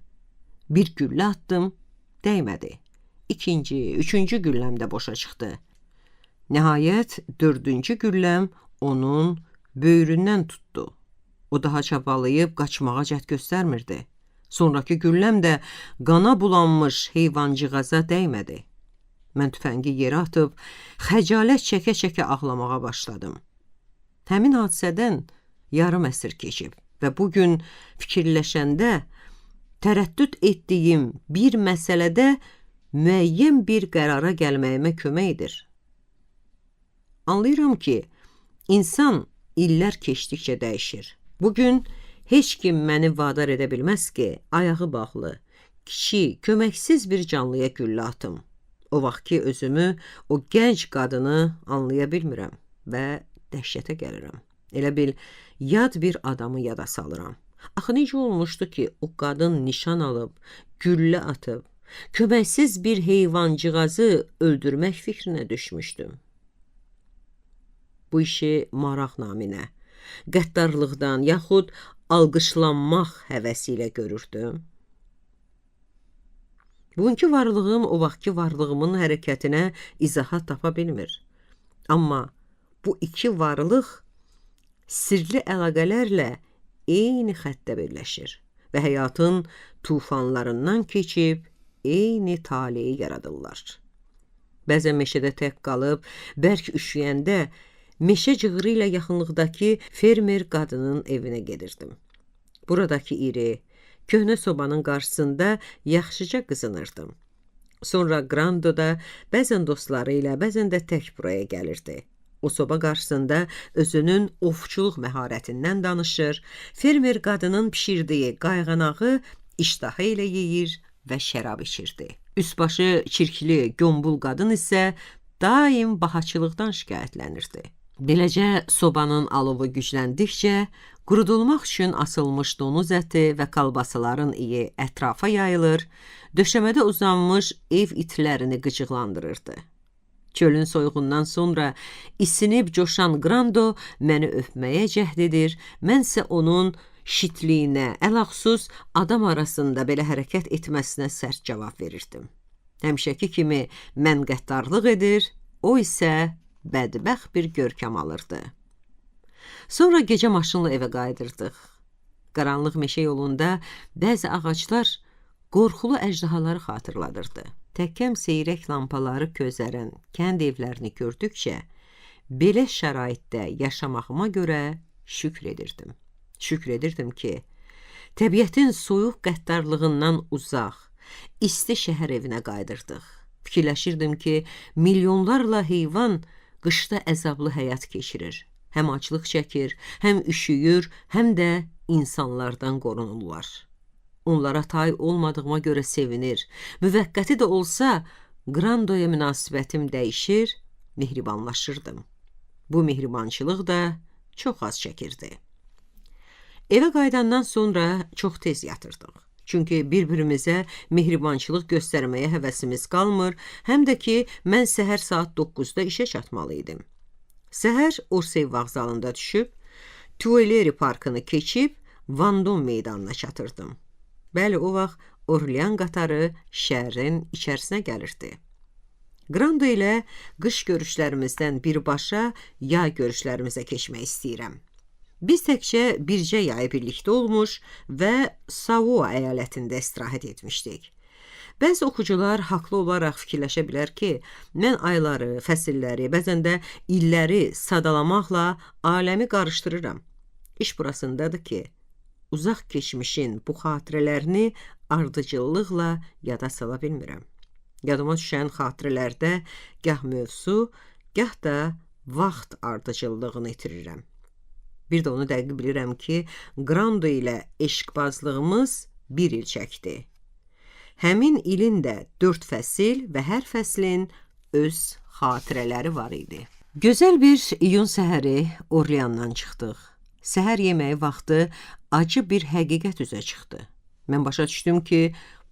Bir güllə atdım, dəymədi. İkinci, üçüncü gülləm də boşa çıxdı. Nəhayət, dördüncü gülləm onun böyründən tutdu. O daha çapalayıb qaçmağa cəhd göstərmirdi. Sonrakı gülləm də qana bulanmış heyvancığaza dəymədi. Mən tüfəngi yerə atıb, xəcalət çəkə-çəkə ağlamağa başladım. Həmin hadisədən yarım əsr keçib və bugün fikirləşəndə tərəddüd etdiyim bir məsələdə müəyyən bir qərara gəlməyimə kömək edir. Anlayıram ki, insan illər keçdikcə dəyişir. Bugün heç kim məni vadar edə bilməz ki, ayağı bağlı, kiçik, köməksiz bir canlıya güllə atım. O vaxt ki, özümü o gənc qadını anlaya bilmirəm və dəhşətə gəlirəm. Elə bil, yad bir adamı yada salıram. Axı necə olmuşdu ki, o qadın nişan alıb, güllə atıb, köməksiz bir heyvancığazı öldürmək fikrinə düşmüşdüm. Bu işi maraq naminə, qəddarlıqdan yaxud alqışlanmaq həvəsi ilə görürdüm. Bugünkü varlığım o vaxtki varlığımın hərəkətinə izahat tapa bilmir. Amma bu iki varlıq sirli əlaqələrlə eyni xəttdə birləşir və həyatın tufanlarından keçib eyni taleyi yaradırlar. Bəzən meşədə tək qalıb, bərk üşüyəndə meşə cığırı ilə yaxınlıqdakı fermer qadının evinə gedirdim. Buradakı iri, köhnə sobanın qarşısında yaxşıca qızınırdım. Sonra Qrandoda bəzən dostları ilə, bəzən də tək buraya gəlirdi. O soba qarşısında özünün ovçuluq məharətindən danışır, fermer qadının pişirdiyi qayğanağı iştahı ilə yeyir və şərab içirdi. Üstbaşı çirkli, gömbul qadın isə daim bahaçılıqdan şikayətlənirdi. Beləcə sobanın alovu gücləndikcə, qurudulmaq üçün asılmış donuz əti və kalbasaların iyi ətrafa yayılır, döşəmədə uzanmış ev itlərini qıcıqlandırırdı. Çölün soyuğundan sonra isinib coşan Qrando məni öpməyə cəhd edir, mənsə onun şitliyinə, ələxsus adam arasında belə hərəkət etməsinə sərt cavab verirdim. Həmişəki kimi mən qəddarlıq edir, o isə bədbəxt bir görkəm alırdı. Sonra gecə maşınla evə qayıdırdıq. Qaranlıq meşə yolunda bəzi ağaclar qorxulu əjdahaları xatırladırdı. Təkəm seyrək lampaları közərən kənd evlərini gördükcə, belə şəraitdə yaşamağıma görə şükr edirdim. Şükr edirdim ki, təbiətin soyuq qəddarlığından uzaq, isti şəhər evinə qayıdırdıq. Fikirləşirdim ki, milyonlarla heyvan qışda əzablı həyat keçirir. Həm aclıq çəkir, həm üşüyür, həm də insanlardan qorunurlar. Onlara tay olmadığıma görə sevinir. Müvəqqəti də olsa, Qrandoya münasibətim dəyişir, mehribanlaşırdım. Bu mehribançılıq da çox az çəkirdi. Evə qayıdandan sonra çox tez yatırdıq. Çünki bir-birimizə mehribançılıq göstərməyə həvəsimiz qalmır, həm də ki, mən səhər saat 9-da işə çatmalı idim. Səhər Orsay vağzalında düşüb, Tuileries parkını keçib, Vandom meydanına çatırdım. Bəli, o vaxt Orlean qatarı şəhərin içərisinə gəlirdi. Qrando ilə qış görüşlərimizdən birbaşa yay görüşlərimizə keçmək istəyirəm. Biz təkcə bircə yay birlikdə olmuş və Savoie əyalətində istirahət etmişdik. Bəzi oxucular haqlı olaraq fikirləşə bilər ki, mən ayları, fəsilləri, bəzən də illəri sadalamaqla aləmi qarışdırıram. İş burasındadır ki, uzaq keçmişin bu xatirələrini ardıcıllıqla yada sala bilmirəm. Yadıma düşən xatirələrdə gah mövzu, gah da vaxt ardıcıllığını itirirəm. Bir də onu dəqiq bilirəm ki, Qrando ilə eşqbazlığımız bir il çəkdi. Həmin ilin də 4 fəsil və hər fəslin öz xatirələri var idi. Gözəl bir iyun səhəri Orleandan çıxdıq. Səhər yeməyi vaxtı acı bir həqiqət üzə çıxdı. Mən başa düşdüm ki,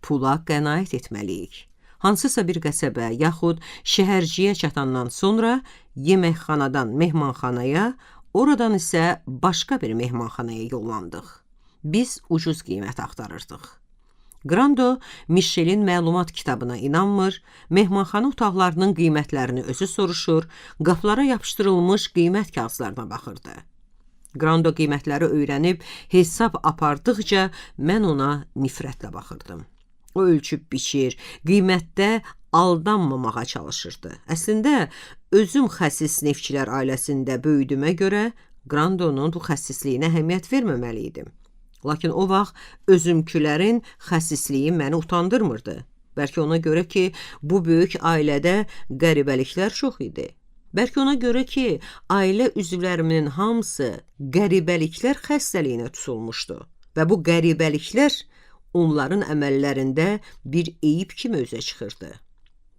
pula qənaət etməliyik. Hansısa bir qəsəbə yaxud şəhərciyə çatandan sonra yeməkxanadan mehmanxanaya, oradan isə başqa bir mehmanxanaya yollandıq. Biz ucuz qiymət axtarırdıq. Qrando Michelin məlumat kitabına inanmır, mehmanxana otaqlarının qiymətlərini özü soruşur, qapılara yapışdırılmış qiymət kağızlarına baxırdı. Qrando qiymətləri öyrənib hesab apardıqca mən ona nifrətlə baxırdım. O ölçüb biçir, qiymətdə aldanmamağa çalışırdı. Əslində, özüm xəsis neftçilər ailəsində böyüdüyümə görə Qrandonun bu xəsisliyinə əhəmiyyət verməməliydim. Lakin o vaxt özümkülərin xəsisliyi məni utandırmırdı. Bəlkə ona görə ki, bu böyük ailədə qəribəliklər çox idi. Bəlkə ona görə ki, ailə üzvlərimin hamısı qəribəliklər xəstəliyinə tutulmuşdu və bu qəribəliklər onların əməllərində bir eyib kimi üzə çıxırdı.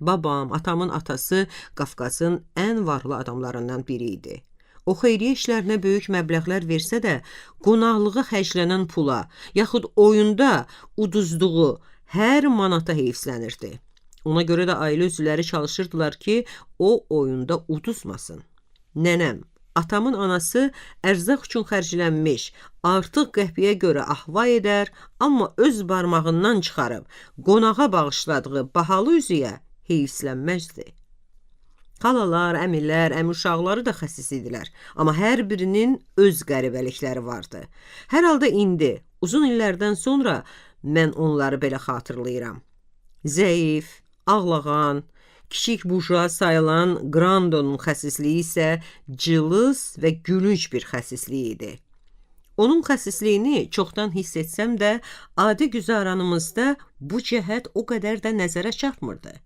Babam, atamın atası Qafqazın ən varlı adamlarından biri idi. O xeyriyyə işlərinə böyük məbləğlər versə də, qonaqlığa xərclənən pula, yaxud oyunda uduzduğu hər manata heyfslənirdi. Ona görə də ailə üzvləri çalışırdılar ki, o oyunda uduzmasın. Nənəm, atamın anası ərzaq üçün xərclənmiş, artıq qəhviyə görə ahva edər, amma öz barmağından çıxarıb qonağa bağışladığı bahalı üzüyə heyfslənməzdi. Xalalar, əmilər, əmi uşaqları da xəsis idilər, amma hər birinin öz qəribəlikləri vardı. Hər halda indi, uzun illərdən sonra mən onları belə xatırlayıram. Zəif, ağlağan, kiçik burjua sayılan Qrandonun xəsisliyi isə cılız və gülünc bir xəsisliyi idi. Onun xəsisliyini çoxdan hiss etsəm də, adi güzaranımızda bu cəhət o qədər də nəzərə çarpmırdı.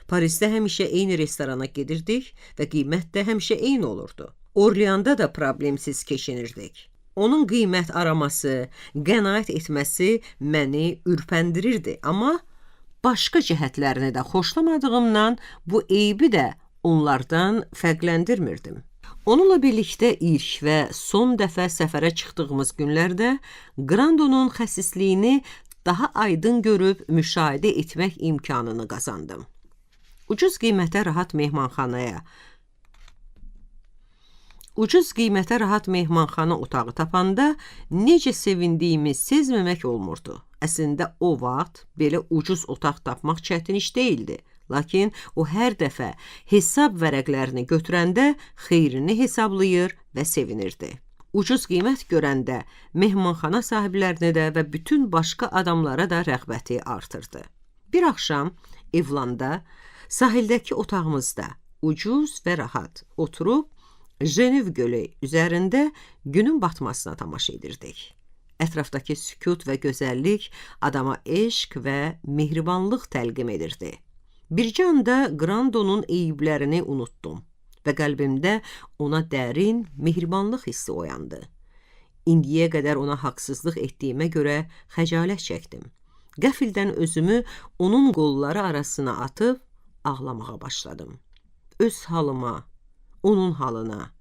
Parisdə həmişə eyni restorana gedirdik və qiymət də həmişə eyni olurdu. Orleanda da problemsiz keçinirdik. Onun qiymət araması, qənaət etməsi məni ürpəndirirdi, amma başqa cəhətlərini də xoşlamadığımdan bu eybi də onlardan fərqləndirmirdim. Onunla birlikdə ilk və son dəfə səfərə çıxdığımız günlərdə Grandonun xəsisliyini daha aydın görüb müşahidə etmək imkanını qazandım. Ucuz qiymətə rahat mehmanxana otağı tapanda necə sevindiyimi sezməmək olmurdu. Əslində o vaxt belə ucuz otaq tapmaq çətin iş deyildi. Lakin o hər dəfə hesab vərəqlərini götürəndə xeyrini hesablayır və sevinirdi. Ucuz qiymət görəndə mehmanxana sahiblərini də və bütün başqa adamlara da rəğbəti artırdı. Bir axşam Evlanda, sahildəki otağımızda ucuz və rahat oturub Jenev gölü üzərində günün batmasına tamaşa edirdik. Ətrafdakı sükut və gözəllik adama eşq və mehribanlıq təlqim edirdi. Bircə anda Grandonun eyiblərini unutdum və qəlbimdə ona dərin mehribanlıq hissi oyandı. İndiyə qədər ona haqsızlıq etdiyimə görə xəcalət çəkdim. Qəfildən özümü onun qolları arasına atıb ağlamağa başladım. Öz halıma, onun halına,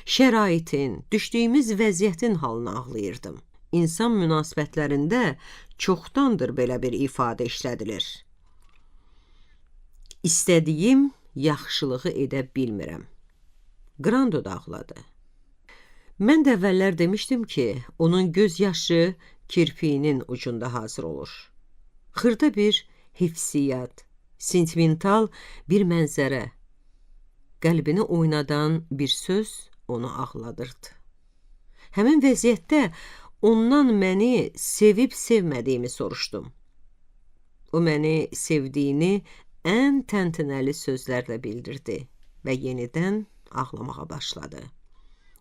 şəraitin, düşdüyümüz vəziyyətin halına ağlayırdım. İnsan münasibətlərində çoxdandır belə bir ifadə işlədilir. İstədiyim yaxşılığı edə bilmirəm. Grando da ağladı. Mən də əvvəllər demişdim ki, onun göz yaşı kirpiyinin ucunda hazır olur. Xırda bir hifsiyyat, sentimental bir mənzərə, qəlbini oynadan bir söz onu ağladırdı. Həmin vəziyyətdə ondan məni sevib-sevmədiyimi soruşdum. O məni sevdiyini ən təntənəli sözlərlə bildirdi və yenidən ağlamağa başladı.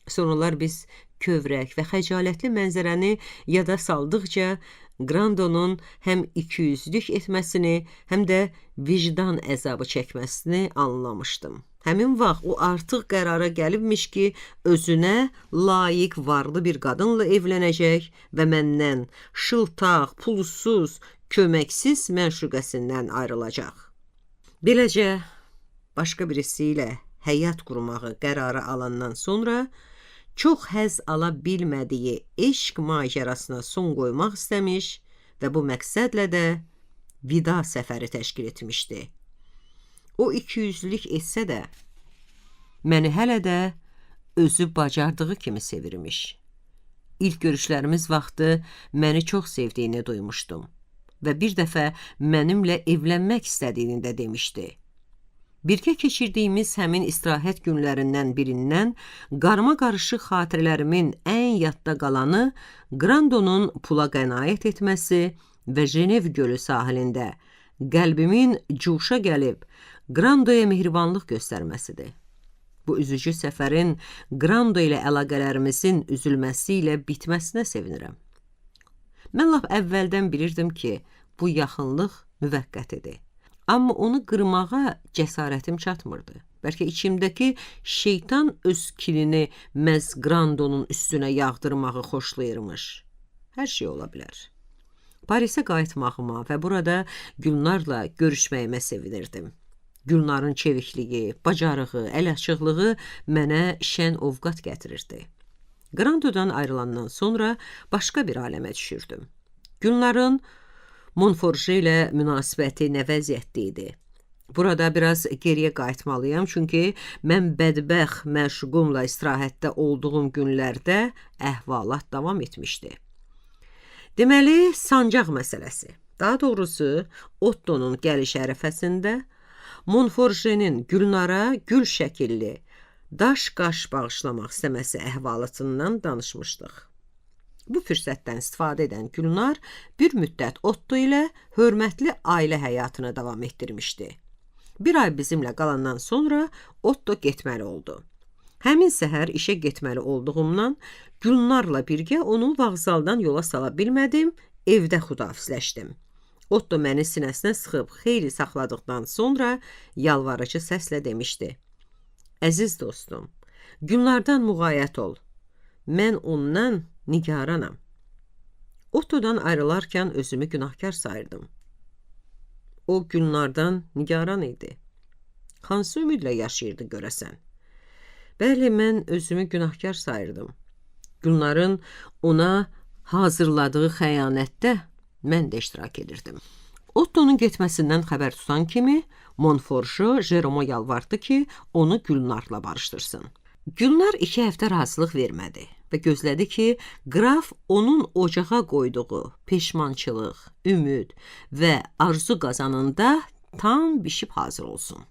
Sonralar biz kövrək və xəcalətli mənzərəni yada saldıqca Grandonun həm ikiyüzlük etməsini, həm də vicdan əzabı çəkməsini anlamışdım. Həmin vaxt o artıq qərara gəlibmiş ki, özünə layiq varlı bir qadınla evlənəcək və məndən şıltaq, pulsuz, köməksiz məşuqəsindən ayrılacaq. Beləcə, başqa birisi ilə həyat qurmağı qərarı alandan sonra çox həzz ala bilmədiyi eşq macərasına son qoymaq istəmiş və bu məqsədlə də vida səfəri təşkil etmişdi. O ikiyüzlülük etsə də, məni hələ də özü bacardığı kimi sevirmiş. İlk görüşlərimiz vaxtı məni çox sevdiyini duymuşdum və bir dəfə mənimlə evlənmək istədiyini də demişdi. Birgə keçirdiyimiz həmin istirahət günlərindən birindən qarma-qarışıq xatirələrimin ən yadda qalanı Grandonun pula qənaət etməsi və Jenev gölü sahilində qəlbimin cuşa gəlib Grandoya mehribanlıq göstərməsidir. Bu üzücü səfərin Grando ilə əlaqələrimizin üzülməsi ilə bitməsinə sevinirəm. Mən lap əvvəldən bilirdim ki, bu yaxınlıq müvəqqətidir. Amma onu qırmağa cəsarətim çatmırdı. Bəlkə içimdəki şeytan öz kilini məhz Grandonun üstünə yağdırmağı xoşlayırmış. Hər şey ola bilər. Parisə qayıtmağıma və burada Gülnarla görüşməyimə sevinirdim. Gülnarın çevikliyi, bacarığı, əl açıqlığı mənə şən ovqat gətirirdi. Grandodan ayrılandan sonra başqa bir aləmə düşürdüm. Gülnarın Monforje ilə münasibəti nə vəziyyətdə idi? Burada biraz geriyə qayıtmalıyam, çünki mən bədbəxt məşuqumla istirahətdə olduğum günlərdə əhvalat davam etmişdi. Deməli, sancaq məsələsi. Daha doğrusu, Ottonun gəliş ərəfəsində Monforjenin Gülnara gül şəkilli daş qaş bağışlamaq istəməsi əhvalatından danışmışdıq. Bu fürsətdən istifadə edən Gülnar bir müddət Otto ilə hörmətli ailə həyatını davam etdirmişdi. Bir ay bizimlə qalandan sonra Otto getməli oldu. Həmin səhər işə getməli olduğumdan Gülnarla birgə onu vağzaldan yola sala bilmədim, evdə xudahafizləşdim. Otto məni sinəsinə sıxıb xeyli saxladıqdan sonra yalvarıcı səslə demişdi. Əziz dostum, günlərdən müğayət ol. Mən ondan nigaranam. Ottodan ayrılarkən özümü günahkar sayırdım. O günlərdən nigaran idi. Hansı ümidlə yaşayırdı görəsən? Bəli, mən özümü günahkar sayırdım. Günlərin ona hazırladığı xəyanətdə mən də iştirak edirdim. Ottonun getməsindən xəbər tutan kimi Monforju Jeroma yalvardı ki, onu Gülnarla barışdırsın. Gülnar 2 həftə razılıq vermədi və gözlədi ki, qraf onun ocağa qoyduğu peşmançılıq, ümid və arzu qazanında tam bişib hazır olsun.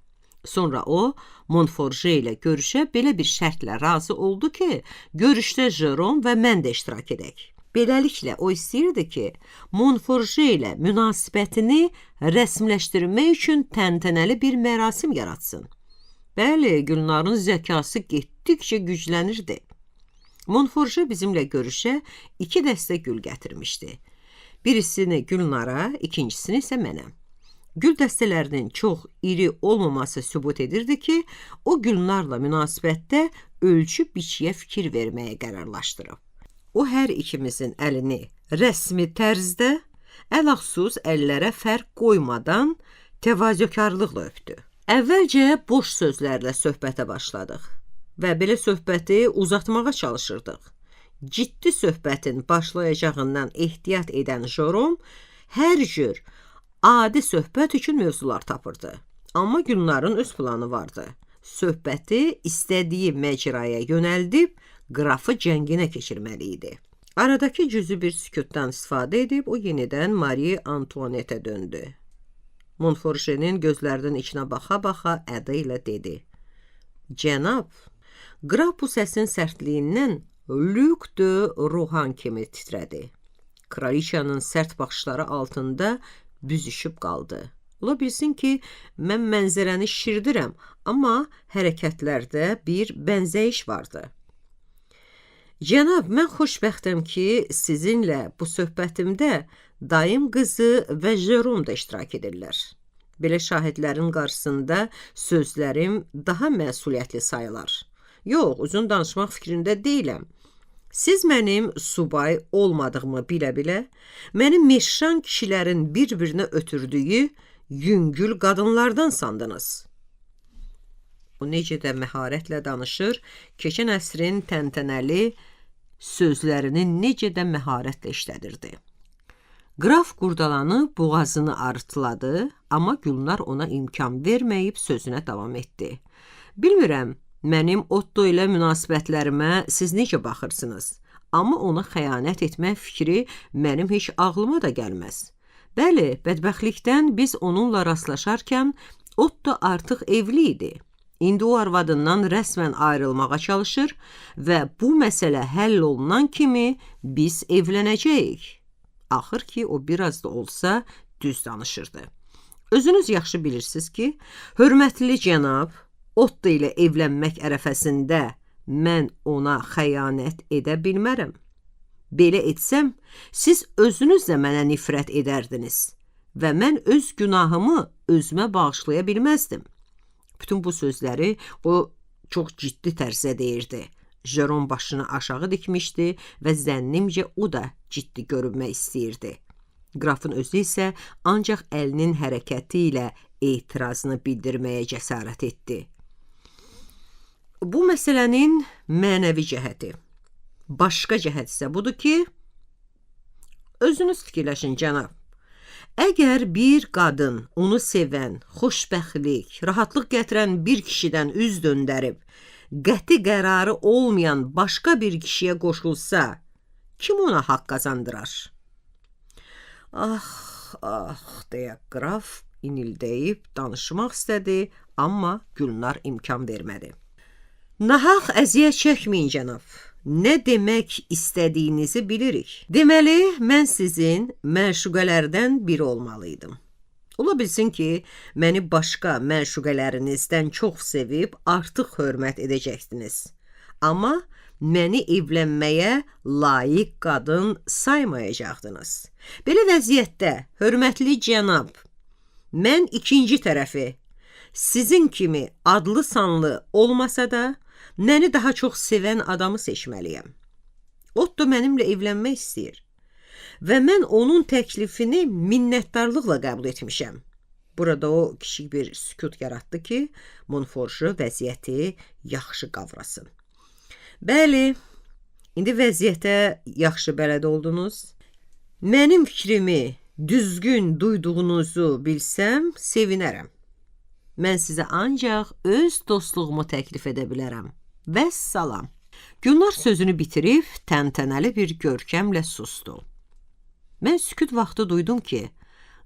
Sonra o, Monforju ilə görüşə belə bir şərtlə razı oldu ki, görüşdə Jerom və mən də iştirak edək. Beləliklə, o istəyirdi ki, Monforju ilə münasibətini rəsmiləşdirmək üçün təntənəli bir mərasim yaratsın. Bəli, Gülnarın zəkası getdikcə güclənirdi. Monforju bizimlə görüşə 2 dəstə gül gətirmişdi. Birisini Gülnara, ikincisini isə mənə. Gül dəstələrinin çox iri olmaması sübut edirdi ki, o Gülnarla münasibətdə ölçü-biçiyə fikir verməyə qərarlaşdırıb. O hər ikimizin əlini rəsmi tərzdə, ələxsus əllərə fərq qoymadan təvazökarlıqla öpdü. Əvvəlcə boş sözlərlə söhbətə başladıq və belə söhbəti uzatmağa çalışırdıq. Ciddi söhbətin başlayacağından ehtiyat edən Jerom hər cür adi söhbət üçün mövzular tapırdı. Amma Gülnarın öz planı vardı. Söhbəti istədiyi məcraya yönəldib, qrafı cənginə keçirməli idi. Aradakı cüzü bir sükutdan istifadə edib, o yenidən Marie Antoinette döndü. Monforjenin gözlərinin içinə baxa-baxa əda ilə dedi. Cənab, qraf bu səsin sərtliyindən Luc de Rohan kimi titrədi. Kraliçanın sərt baxışları altında büzüşüb qaldı. Ola bilsin ki, mən mənzərəni şişirdirəm, amma hərəkətlərdə bir bənzəyiş vardı. Cənab, mən xoşbəxtəm ki, sizinlə bu söhbətimdə dayım qızı və Jerom da iştirak edirlər. Belə şahidlərin qarşısında sözlərim daha məsuliyyətli sayılar. Yox, uzun danışmaq fikrində deyiləm. Siz mənim subay olmadığımı bilə-bilə, mənim meşşan kişilərin bir-birinə ötürdüyü yüngül qadınlardan sandınız. O necə də məharətlə danışır, keçən əsrin təntənəli sözlərini necə də məharətlə işlədirdi. Qraf qurdalanı boğazını arıtladı, amma Gülnar ona imkan verməyib sözünə davam etdi. Bilmirəm, mənim Otto ilə münasibətlərimə siz necə baxırsınız? Amma ona xəyanət etmək fikri mənim heç ağlıma da gəlməz. Bəli, bədbəxtlikdən biz onunla rastlaşarkən Otto artıq evli idi. İndi o arvadından rəsmən ayrılmağa çalışır və bu məsələ həll olunan kimi biz evlənəcəyik. Axır ki, o biraz da olsa düz danışırdı. Özünüz yaxşı bilirsiniz ki, hörmətli cənab, Otto ilə evlənmək ərəfəsində mən ona xəyanət edə bilmərəm. Belə etsəm, siz özünüz də mənə nifrət edərdiniz və mən öz günahımı özümə bağışlaya bilməzdim. Bütün bu sözləri o çox ciddi tərzdə deyirdi. Jerom başını aşağı dikmişdi və zənnimcə o da ciddi görünmək istəyirdi. Qrafın özü isə ancaq əlinin hərəkəti ilə etirazını bildirməyə cəsarət etdi. Bu məsələnin mənəvi cəhəti. Başqa cəhət isə budur ki, özünüz fikirləşin cənab. Əgər bir qadın onu sevən, xoşbəxtlik, rahatlıq gətirən bir kişidən üz döndərib, qəti qərarı olmayan başqa bir kişiyə qoşulsa, kim ona haqq qazandırar? Deyə qraf inildəyib danışmaq istədi, amma Gülnar imkan vermədi. Nahaq əziyyət çəkməyin cənab. Nə demək istədiyinizi bilirik. Deməli, mən sizin məşuqələrdən biri olmalıydım. Ola bilsin ki, məni başqa məşuqələrinizdən çox sevib artıq hörmət edəcəksiniz. Amma məni evlənməyə layiq qadın saymayacaqdınız. Belə vəziyyətdə, hörmətli cənab, mən ikinci tərəfi, sizin kimi adlı sanlı olmasa da, məni daha çox sevən adamı seçməliyəm. Otto mənimlə evlənmək istəyir və mən onun təklifini minnətdarlıqla qəbul etmişəm. Burada o kiçik bir sükut yaratdı ki, Monforje vəziyyəti yaxşı qavrasın. Bəli, indi vəziyyətə yaxşı bələd oldunuz. Mənim fikrimi düzgün duyduğunuzu bilsəm, sevinərəm. Mən sizə ancaq öz dostluğumu təklif edə bilərəm. Vəssalam. Gülnar sözünü bitirib, təntənəli bir görkəmlə sustu. Mən sükut vaxtı duydum ki,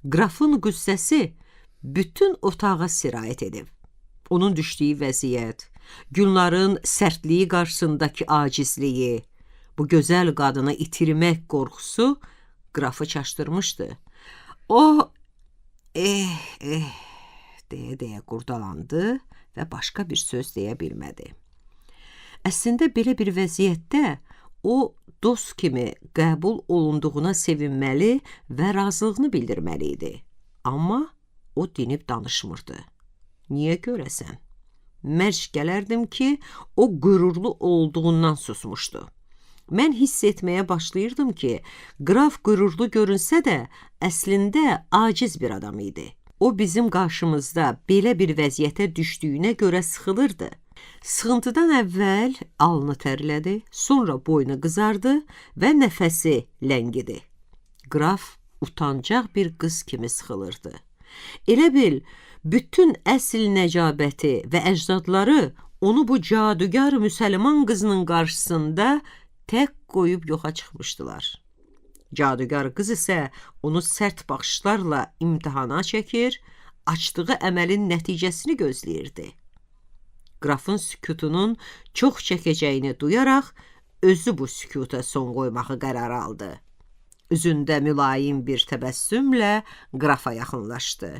qrafın qüssəsi bütün otağa sirayət edib. Onun düşdüyü vəziyyət, Gülnarın sərtliyi qarşısındakı acizliyi, bu gözəl qadını itirmək qorxusu qrafı çaşdırmışdı. O, deyə qurdalandı və başqa bir söz deyə bilmədi. Əslində belə bir vəziyyətdə o dost kimi qəbul olunduğuna sevinməli və razılığını bildirməli idi. Amma o dinib danışmırdı. Niyə görəsən? Mərc gələrdim ki, o qürurlu olduğundan susmuşdu. Mən hiss etməyə başlayırdım ki, qraf qürurlu görünsə də, əslində aciz bir adam idi. O bizim qarşımızda belə bir vəziyyətə düşdüyünə görə sıxılırdı. Sıxıntıdan əvvəl alnı tərlədi, sonra boynu qızardı və nəfəsi ləngidi. Qraf utancaq bir qız kimi sıxılırdı. Elə bil, bütün əsl nəcabəti və əcdadları onu bu cadugar müsəlman qızının qarşısında tək qoyub yoxa çıxmışdılar. Cadugar qız isə onu sərt baxışlarla imtihana çəkir, açdığı əməlin nəticəsini gözləyirdi. Qrafın sükutunun çox çəkəcəyini duyaraq, özü bu sükuta son qoymağı qərar aldı. Üzündə mülayim bir təbəssümlə qrafa yaxınlaşdı.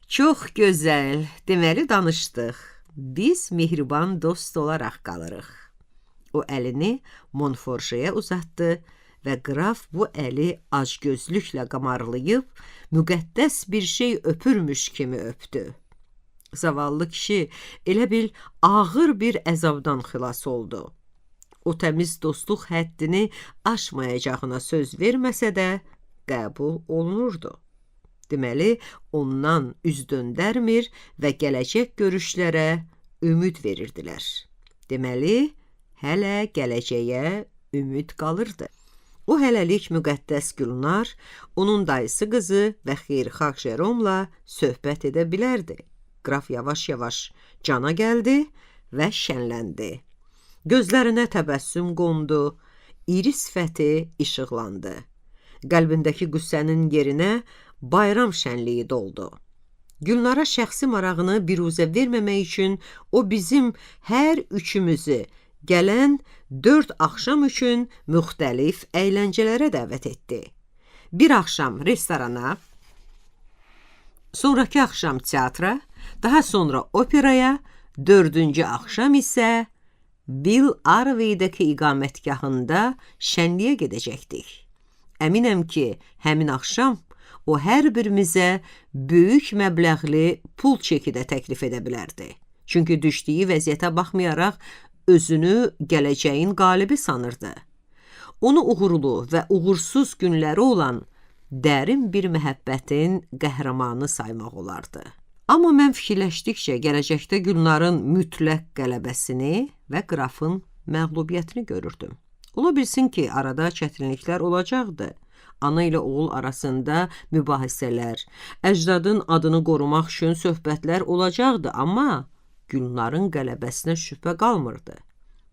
Çox gözəl, deməli danışdıq. Biz mehriban dost olaraq qalırıq. O əlini Monforjeyə uzatdı və qraf bu əli acgözlüklə qamarlayıb, müqəddəs bir şey öpürmüş kimi öpdü. Zavallı kişi elə bil ağır bir əzabdan xilas oldu. O təmiz dostluq həddini aşmayacağına söz verməsə də qəbul olunurdu. Deməli, ondan üz döndərmir və gələcək görüşlərə ümid verirdilər. Deməli, hələ gələcəyə ümid qalırdı. O hələlik müqəddəs Gülnar, onun dayısı qızı və xeyirxah Jeromla söhbət edə bilərdi. Qraf yavaş-yavaş cana gəldi və şənləndi. Gözlərinə təbəssüm qondu, iri sifəti işıqlandı. Qəlbindəki qüssənin yerinə bayram şənliyi doldu. Gülnara şəxsi marağını biruzə verməmək üçün o bizim hər üçümüzü gələn 4 axşam üçün müxtəlif əyləncələrə dəvət etdi. Bir axşam restorana, sonraki axşam teatra, daha sonra operaya, 4-cü axşam isə Bill Arveydəki iqamətgahında şənliyə gedəcəkdik. Əminəm ki, həmin axşam o hər birimizə böyük məbləğli pul çeki də təklif edə bilərdi. Çünki düşdüyü vəziyyətə baxmayaraq özünü gələcəyin qalibi sanırdı. Onu uğurlu və uğursuz günləri olan dərin bir məhəbbətin qəhrəmanı saymaq olardı. Amma mən fikirləşdikcə gələcəkdə Gülnarın mütləq qələbəsini və qrafın məğlubiyyətini görürdüm. Ola bilsin ki, arada çətinliklər olacaqdı. Ana ilə oğul arasında mübahisələr, əcdadın adını qorumaq üçün söhbətlər olacaqdı, amma Gülnarın qələbəsinə şübhə qalmırdı.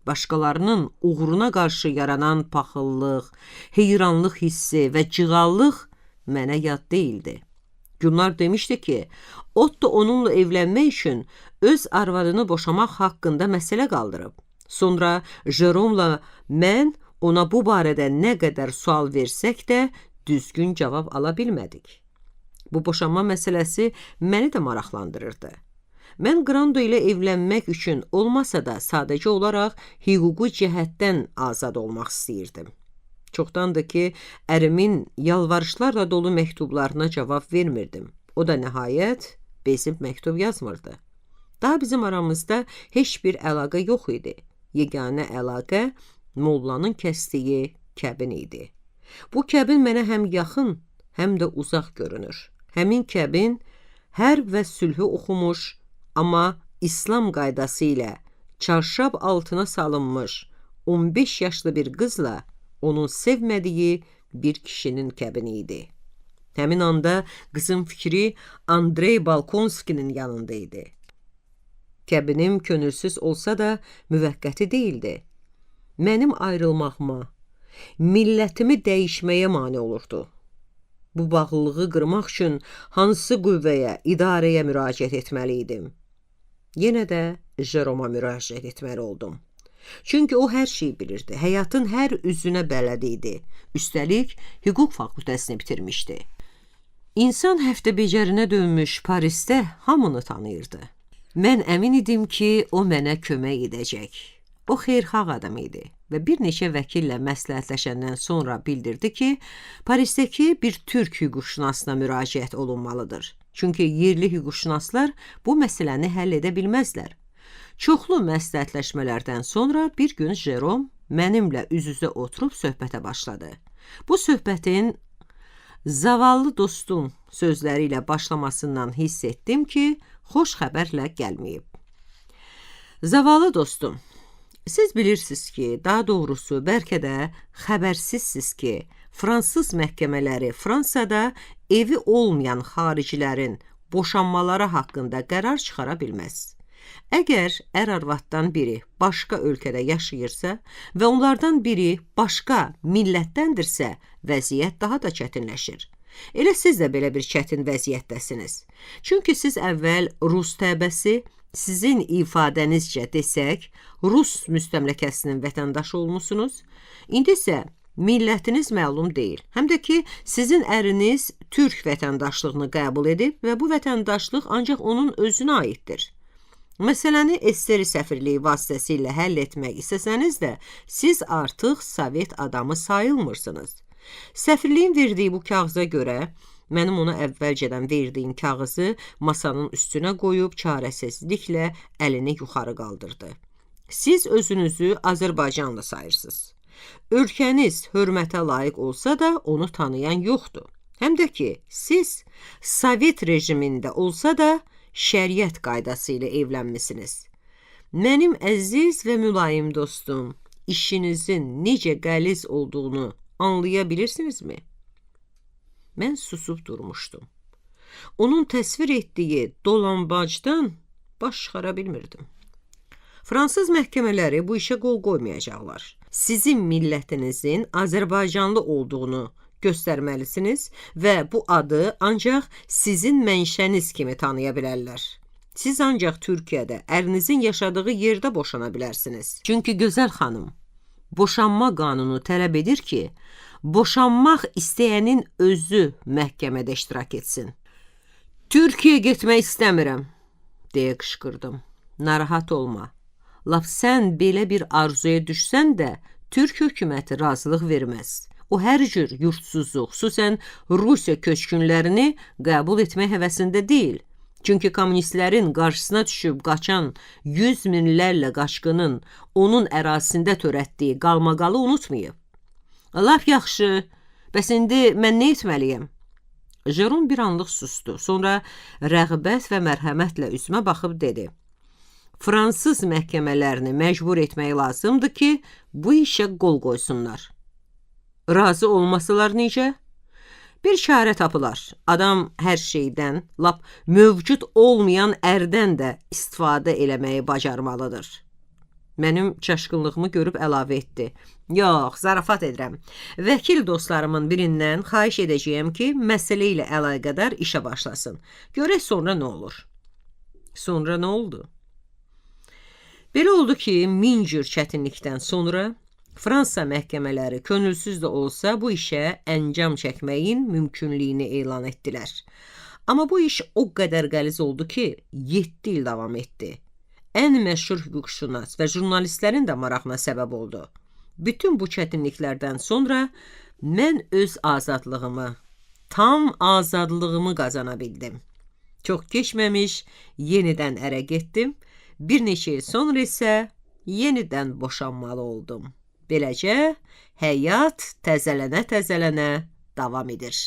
Başqalarının uğuruna qarşı yaranan paxıllıq, heyranlıq hissi və cığallıq mənə yad deyildi. Gülnar demişdi ki, Otto onunla evlənmək üçün öz arvadını boşamaq haqqında məsələ qaldırıb. Sonra Jeromla mən ona bu barədə nə qədər sual versək də düzgün cavab ala bilmədik. Bu boşanma məsələsi məni də maraqlandırırdı. Mən Qrando ilə evlənmək üçün olmasa da sadəcə olaraq hüquqi cəhətdən azad olmaq istəyirdim. Çoxdandır ki, ərimin yalvarışlarla dolu məktublarına cavab vermirdim. O da nəhayət bezib məktub yazmırdı. Daha bizim aramızda heç bir əlaqə yox idi. Yeganə əlaqə mollanın kəsdiyi kəbin idi. Bu kəbin mənə həm yaxın, həm də uzaq görünür. Həmin kəbin hərb və sülhü oxumuş, amma İslam qaydası ilə çarşab altına salınmış 15 yaşlı bir qızla onun sevmədiyi bir kişinin kəbini idi. Həmin anda qızın fikri Andrey Balkonskinin yanında idi. Kəbinim könülsüz olsa da müvəqqəti deyildi. Mənim ayrılmağıma, millətimi dəyişməyə mane olurdu. Bu bağlılığı qırmaq üçün hansı qüvvəyə, idarəyə müraciət etməli idim? Yenə də Jeroma müraciət etməli oldum. Çünki o hər şeyi bilirdi, həyatın hər üzünə bələd idi. Üstəlik, hüquq fakültəsini bitirmişdi. İnsan həftə becərinə dönmüş Parisdə hamını tanıyırdı. Mən əmin idim ki, o mənə kömək edəcək. O xeyirxah adam idi və bir neçə vəkillə məsləhətləşəndən sonra bildirdi ki, Parisdəki bir türk hüquqşünasına müraciət olunmalıdır. Çünki yerli hüquqşünaslar bu məsələni həll edə bilməzlər. Çoxlu məsləhətləşmələrdən sonra bir gün Jerom mənimlə üz-üzə oturub söhbətə başladı. Bu söhbətin zavallı dostum sözləri ilə başlamasından hiss etdim ki, xoş xəbərlə gəlməyib. Zavallı dostum, siz bilirsiniz ki, daha doğrusu bəlkə də xəbərsizsiniz ki, fransız məhkəmələri Fransada evi olmayan xaricilərin boşanmaları haqqında qərar çıxara bilməz. Əgər ər-arvaddan biri başqa ölkədə yaşayırsa və onlardan biri başqa millətdəndirsə, vəziyyət daha da çətinləşir. Elə siz də belə bir çətin vəziyyətdəsiniz. Çünki siz əvvəl Rus təbəsi, sizin ifadənizcə desək, Rus müstəmləkəsinin vətəndaşı olmusunuz. İndi isə millətiniz məlum deyil. Həm də ki, sizin əriniz türk vətəndaşlığını qəbul edib və bu vətəndaşlıq ancaq onun özünə aiddir. Məsələni Esteri səfirliyi vasitəsilə həll etmək istəsəniz də, siz artıq Sovet adamı sayılmırsınız. Səfirliyin verdiyi bu kağıza görə, mənim ona əvvəlcədən verdiyim kağızı masanın üstünə qoyub çarəsizliklə əlini yuxarı qaldırdı. Siz özünüzü Azərbaycanlı sayırsınız. Ölkəniz hörmətə layiq olsa da onu tanıyan yoxdur. Həm də ki, siz Sovet rejimində olsa da şəriət qaydası ilə evlənmisiniz. Mənim əziz və mülayim dostum, işinizin necə qəliz olduğunu anlaya bilirsinizmi? Mən susub durmuşdum. Onun təsvir etdiyi dolambacdan baş çıxara bilmirdim. Fransız məhkəmələri bu işə qol qoymayacaqlar. Sizin millətinizin Azərbaycanlı olduğunu göstərməlisiniz və bu adı ancaq sizin mənşəniz kimi tanıya bilərlər. Siz ancaq Türkiyədə ərinizin yaşadığı yerdə boşana bilərsiniz. Çünki gözəl xanım, boşanma qanunu tələb edir ki, boşanmaq istəyənin özü məhkəmədə iştirak etsin. Türkiyəyə getmək istəmirəm, deyə qışqırdım. Narahat olma. Laf sən belə bir arzuya düşsən də, Türk hökuməti razılıq verməz. O hər cür yurtsuzluq, xüsusən Rusiya köçkünlərini qəbul etmək həvəsində deyil. Çünki kommunistlərin qarşısına düşüb qaçan 100 minlərlə qaçqının onun ərazisində törətdiyi qalmaqalı unutmayıb. Laf yaxşı, bəs indi mən nə etməliyəm? Jerom bir anlıq sustu, sonra rəğbət və mərhəmətlə üzümə baxıb dedi. Fransız məhkəmələrini məcbur etmək lazımdır ki, bu işə qol qoysunlar. Razı olmasalar necə? Bir çarə tapılar. Adam hər şeydən, lap mövcud olmayan ərdən də istifadə eləməyi bacarmalıdır. Mənim çaşqınlığımı görüb əlavə etdi. Yox, zarafat edirəm. Vəkil dostlarımın birindən xahiş edəcəyəm ki, məsələ ilə əlaqədar işə başlasın. Görək sonra nə olur? Sonra nə oldu? Belə oldu ki, min cür çətinlikdən sonra Fransa məhkəmələri könülsüz də olsa bu işə əncam çəkməyin mümkünlüyünü elan etdilər. Amma bu iş o qədər qəliz oldu ki, 7 il davam etdi. Ən məşhur hüquqşünas və jurnalistlərin də marağına səbəb oldu. Bütün bu çətinliklərdən sonra mən öz azadlığımı, tam azadlığımı qazana bildim. Çox keçməmiş yenidən ərə getdim. Bir neçə il sonra isə yenidən boşanmalı oldum. Beləcə həyat təzələnə-təzələnə davam edir.